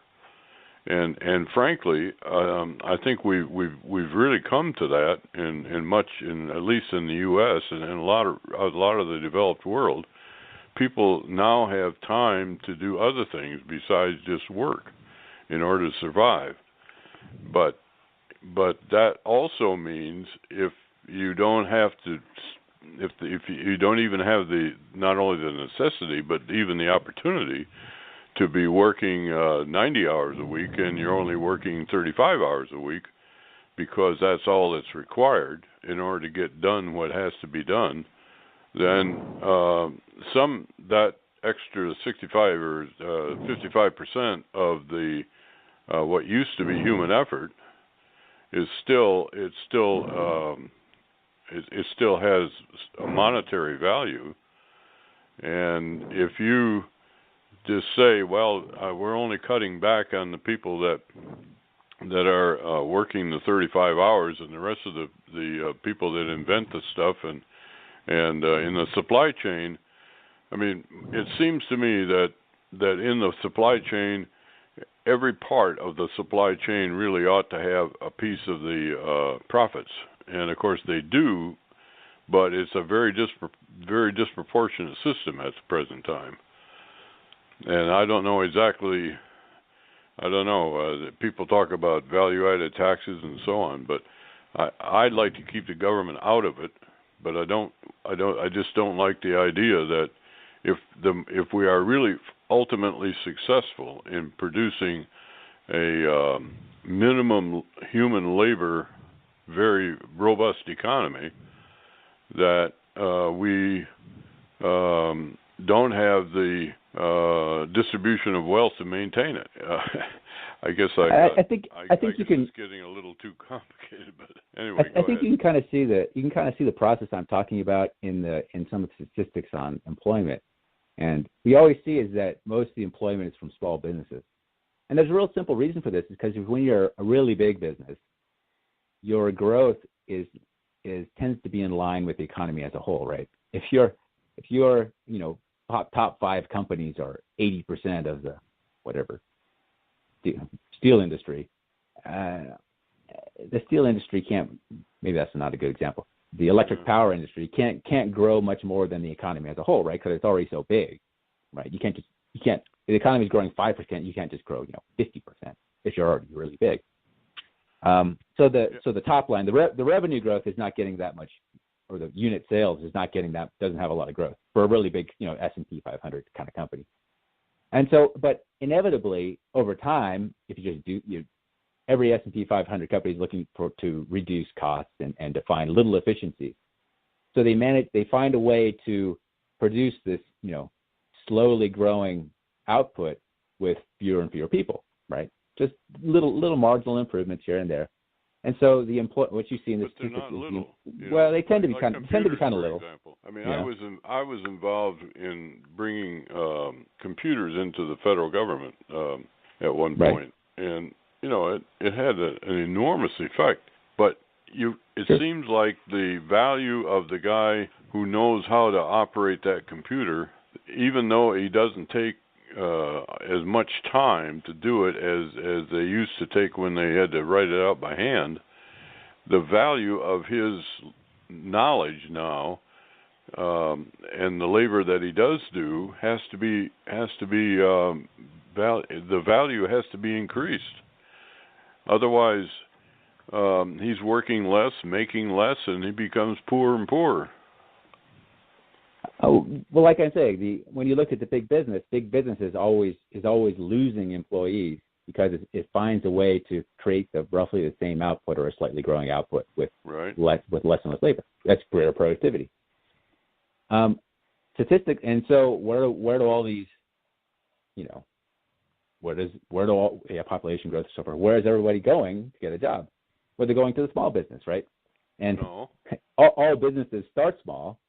And frankly, I think we've really come to that in at least in the U.S. and in a lot of the developed world. People now have time to do other things besides just work in order to survive. But that also means if you don't have to, if you don't even have not only the necessity but even the opportunity to be working 90 hours a week, and you're only working 35 hours a week because that's all that's required in order to get done what has to be done, then that extra 65 or 55% of the what used to be human effort it still has a monetary value. And if you just say, well, we're only cutting back on the people that are working the 35 hours, and the rest of the people that invent the stuff and in the supply chain, I mean, it seems to me that in the supply chain, every part of the supply chain really ought to have a piece of the profits, and of course they do, but it's a very disproportionate system at the present time. And I don't know exactly. People talk about value-added taxes and so on, but I'd like to keep the government out of it. But I just don't like the idea that if we are really ultimately successful in producing a minimum human labor, very robust economy, that we don't have the distribution of wealth to maintain it. I guess I think you can. It's getting a little too complicated, but anyway. I think you can kind of see the process I'm talking about in some of the statistics on employment, and we always see is that most of the employment is from small businesses, and there's a real simple reason for this is because when you're a really big business, your growth tends to be in line with the economy as a whole, right? If your top 5 companies are 80% of the whatever steel industry, the steel industry can't. Maybe that's not a good example. The electric power industry can't grow much more than the economy as a whole, right? Because it's already so big, right? You can't. The economy is growing 5%. You can't just grow 50% if you're already really big. So the top line, the revenue growth is not getting that much, or the unit sales is not getting that, doesn't have a lot of growth for a really big, S&P 500 kind of company. And so, but inevitably over time, if you just do, every S&P 500 company is looking to reduce costs and to find little efficiencies. So they find a way to produce this, slowly growing output with fewer and fewer people, right? Just little marginal improvements here and there. And so what you see in this statistics is, well, they tend to be kind of little. Example. I mean, I was involved in bringing computers into the federal government at one point, and it had an enormous effect. But it seems like the value of the guy who knows how to operate that computer, even though he doesn't take as much time to do it as they used to take when they had to write it out by hand, the value of his knowledge now and the labor that he does do the value has to be increased. Otherwise, he's working less, making less, and he becomes poorer and poorer. Oh, well, like I say, when you look at the big business is always losing employees because it finds a way to create roughly the same output or a slightly growing output with less and less labor. That's greater productivity. Statistics, and so where do all these, where do all population growth and so forth? Where is everybody going to get a job? Well, they're going to the small business, right? And all businesses start small.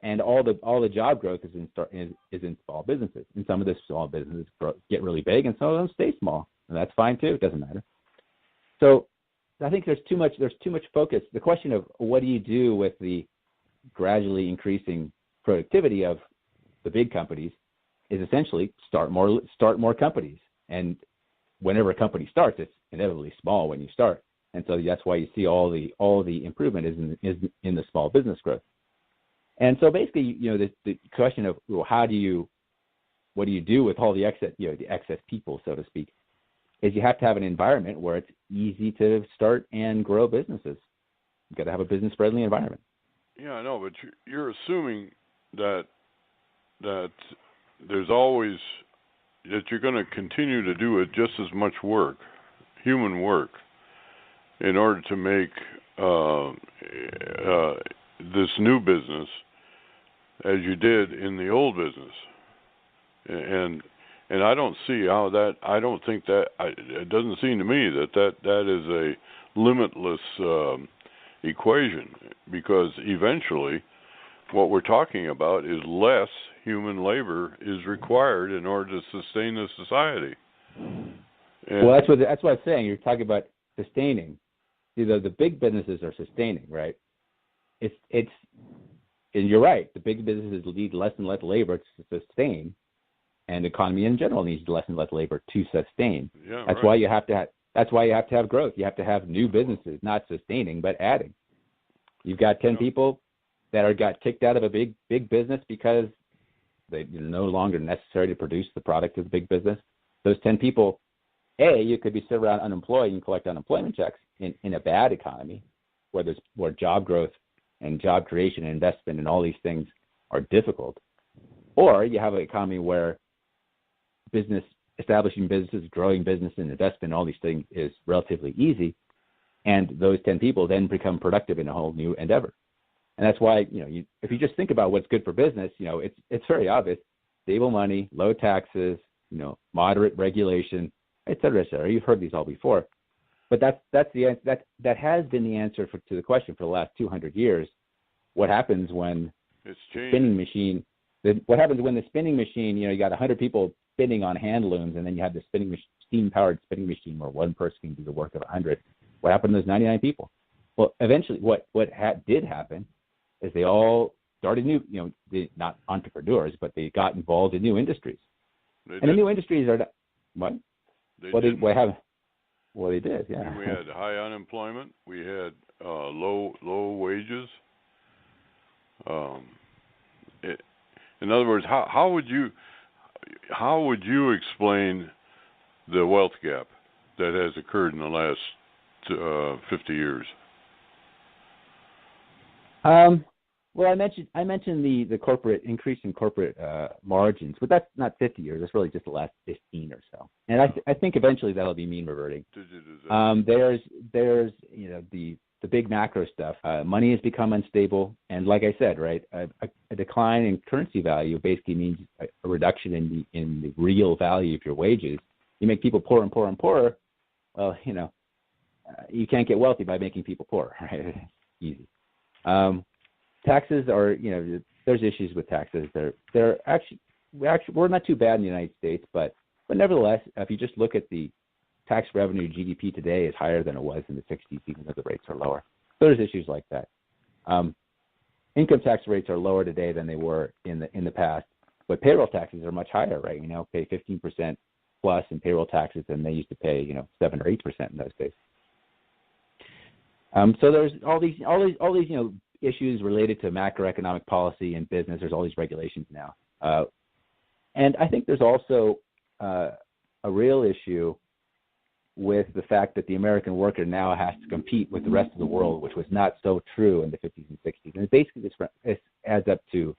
And all the job growth is in small businesses. And some of the small businesses get really big, and some of them stay small, and that's fine too. It doesn't matter. So I think there's too much focus. The question of what do you do with the gradually increasing productivity of the big companies is essentially start more companies. And whenever a company starts, it's inevitably small when you start, and so that's why you see all the improvement is in the small business growth. And so basically, the question of what do you do with all the excess, the excess people, so to speak, is you have to have an environment where it's easy to start and grow businesses. You've got to have a business-friendly environment. Yeah, I know, but you're assuming that there's always that you're going to continue to do it just as much work, human work, in order to make this new business as you did in the old business, and I don't see how that. I don't think that. It doesn't seem to me that is a limitless equation, because eventually, what we're talking about is less human labor is required in order to sustain the society. And well, that's what I'm saying. You're talking about sustaining. The big businesses are sustaining, right? It's and you're right. The big businesses need less and less labor to sustain, and the economy in general needs less and less labor to sustain. Yeah, that's why you have to. That's why you have to have growth. You have to have new businesses, not sustaining but adding. You've got 10 people that got kicked out of a big business because they're no longer necessary to produce the product of the big business. Those 10 people, you could be sitting around unemployed and collect unemployment checks in a bad economy where job growth and job creation and investment and all these things are difficult. Or you have an economy where business establishing businesses, growing business, and investment, all these things is relatively easy. And those 10 people then become productive in a whole new endeavor. And that's why, if you just think about what's good for business, it's very obvious: stable money, low taxes, moderate regulation, et cetera, et cetera. You've heard these all before. But that has been the answer to the question for the last 200 years. What happens when the spinning machine? What happens when the spinning machine? You got 100 people spinning on hand looms, and then you have the steam-powered spinning machine where one person can do the work of 100. What happened to those 99 people? Well, eventually, what did happen is they all started new. Not entrepreneurs, but they got involved in new industries. The new industries are what? They did, yeah. And we had high unemployment. We had low wages. In other words, how would you explain the wealth gap that has occurred in the last 50 years? Well, I mentioned the corporate increase in corporate margins, but that's not 50 years. That's really just the last 15 or so. And I think eventually that'll be mean reverting. There's the big macro stuff. Money has become unstable, and like I said, right, a decline in currency value basically means a reduction in the real value of your wages. You make people poorer and poorer and poorer. Well, you can't get wealthy by making people poor, right? Easy. Taxes are, there's issues with taxes. We're not too bad in the United States, but nevertheless, if you just look at the tax revenue, GDP today is higher than it was in the 60s, even though the rates are lower. So there's issues like that. Income tax rates are lower today than they were in the past, but payroll taxes are much higher, right? Pay 15% plus in payroll taxes than they used to pay, 7 or 8% in those days. So there's all these issues related to macroeconomic policy and business. There's all these regulations now, and I think there's also a real issue with the fact that the American worker now has to compete with the rest of the world, which was not so true in the 50s and 60s. And basically, this adds up to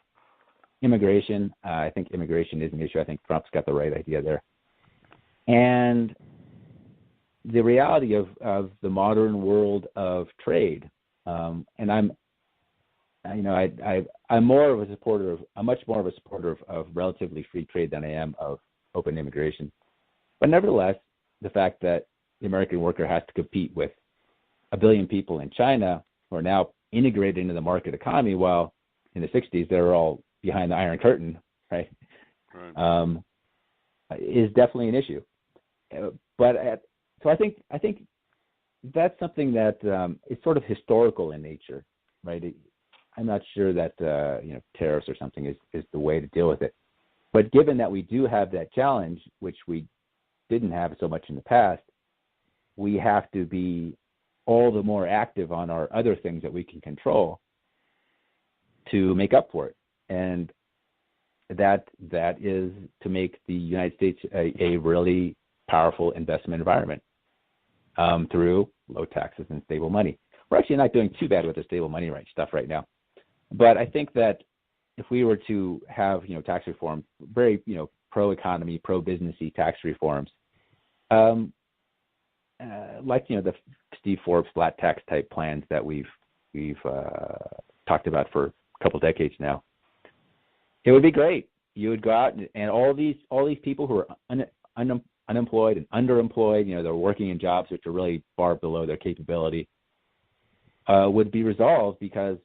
immigration. I think immigration is an issue. I think Trump's got the right idea there, and the reality of the modern world of trade. And I'm more of a supporter I'm much more of a supporter of relatively free trade than I am of open immigration. But nevertheless, the fact that the American worker has to compete with 1 billion people in China who are now integrated into the market economy, while in the 60s they were all behind the Iron Curtain, right? Is definitely an issue. So I think that's something that is sort of historical in nature, right? I'm not sure that tariffs or something is the way to deal with it. But given that we do have that challenge, which we didn't have so much in the past, we have to be all the more active on our other things that we can control to make up for it. And that is to make the United States a really powerful investment environment through low taxes and stable money. We're actually not doing too bad with the stable money stuff right now. But I think that if we were to have, tax reform, very, pro-economy, pro-businessy tax reforms, like, the Steve Forbes flat tax type plans that we've talked about for a couple decades now, it would be great. You would go out and all these people who are unemployed and underemployed, they're working in jobs which are really far below their capability, would be resolved because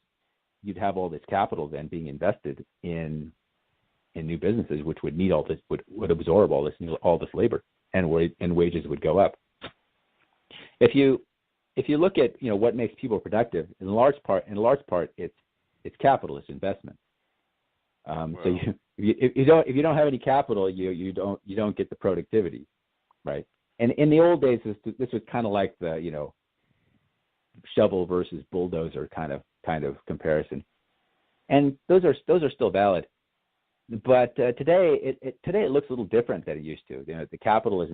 you'd have all this capital then being invested in new businesses, which would need all this, would absorb all this labor, and wages would go up. If you look at what makes people productive, in large part it's capital, it's investment. So if you don't have any capital, you don't get the productivity, right? And in the old days, this was kind of like the shovel versus bulldozer kind of comparison, and those are still valid. But today it looks a little different than it used to. The capital is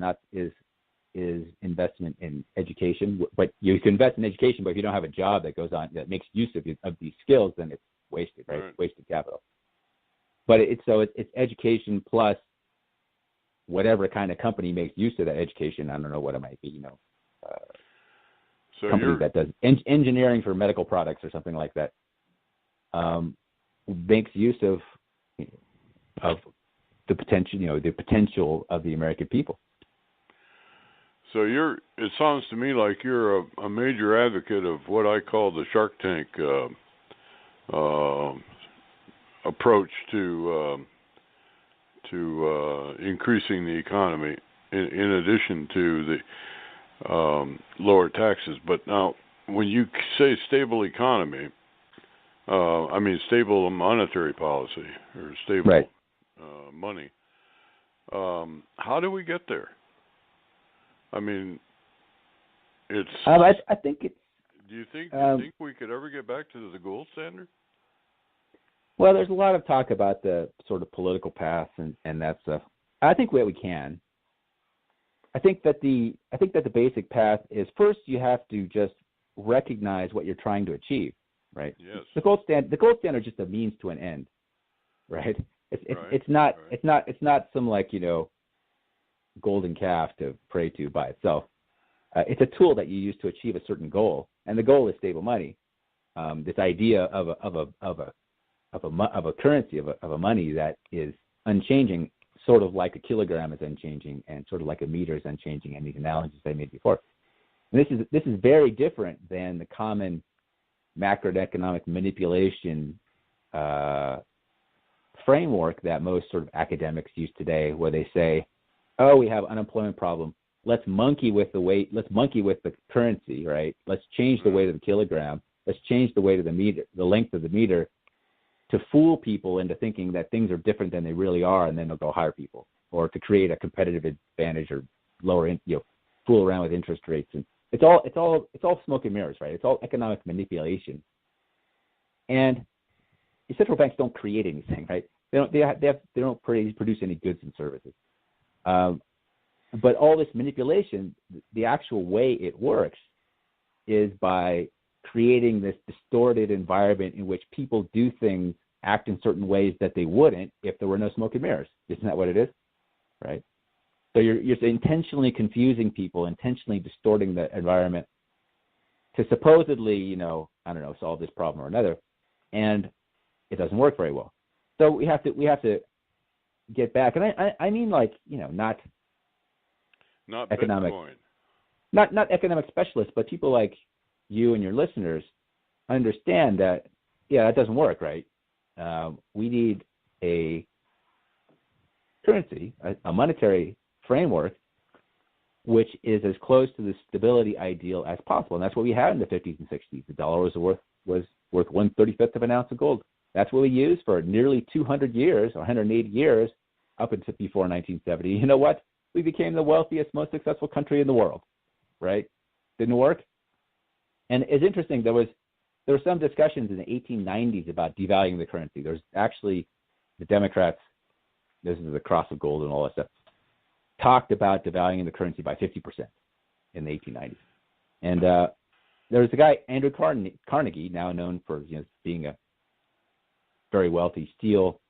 investment in education, but you can invest in education, but if you don't have a job that goes on that makes use of these skills, then it's wasted, right? Wasted capital. But it's education plus whatever kind of company makes use of that education. I don't know what it might be, so company that does engineering for medical products or something like that, makes use of the potential of the American people. So it sounds to me like you're a major advocate of what I call the Shark Tank approach to increasing the economy, in addition to the lower taxes. But now, when you say stable economy, I mean stable monetary policy or stable right. Money. How do we get there? I mean, it's. I think it's. Do you think we could ever get back to the gold standard? Well, there's a lot of talk about the sort of political path and that stuff. I think we can. I think that the basic path is, first you have to just recognize what you're trying to achieve, right? Yes. The gold standard is just a means to an end, right? It's not some golden calf to pray to by itself. It's a tool that you use to achieve a certain goal, and the goal is stable money. This idea of a currency, of a money that is unchanging, sort of like a kilogram is unchanging, and sort of like a meter is unchanging, and these analogies I made before. And this is very different than the common macroeconomic manipulation framework that most sort of academics use today, where they say, "Oh, we have unemployment problem. Let's monkey with the currency, right? Let's change the weight of the kilogram. Let's change the weight of the meter, the length of the meter, to fool people into thinking that things are different than they really are, and then they'll go hire people, or to create a competitive advantage or fool around with interest rates." And it's all smoke and mirrors, right? It's all economic manipulation. And the central banks don't create anything, right? They don't produce any goods and services. But all this manipulation, the actual way it works is by creating this distorted environment in which people do things, act in certain ways that they wouldn't if there were no smoke and mirrors. Isn't that what it is? Right? So you're intentionally confusing people, intentionally distorting the environment to supposedly, solve this problem or another, and it doesn't work very well. So we have to get back, and I mean not economic, Bitcoin. not economic specialists, but people like you and your listeners understand that, that doesn't work, right? We need a currency, a monetary framework, which is as close to the stability ideal as possible, and that's what we had in the 50s and 60s. The dollar was worth 1/35 of an ounce of gold. That's what we used for nearly 200 years, or 180 years, up until before 1970. You know what? We became the wealthiest, most successful country in the world, right? Didn't work. And it's interesting. There were some discussions in the 1890s about devaluing the currency. There's actually the Democrats. This is the cross of gold and all that stuff. Talked about devaluing the currency by 50% in the 1890s. And there was a guy, Andrew Carnegie, now known for being a very wealthy steel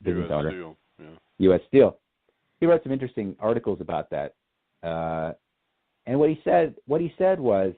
business owner. Steel. Yeah. U.S. Steel. He wrote some interesting articles about that. And what he said was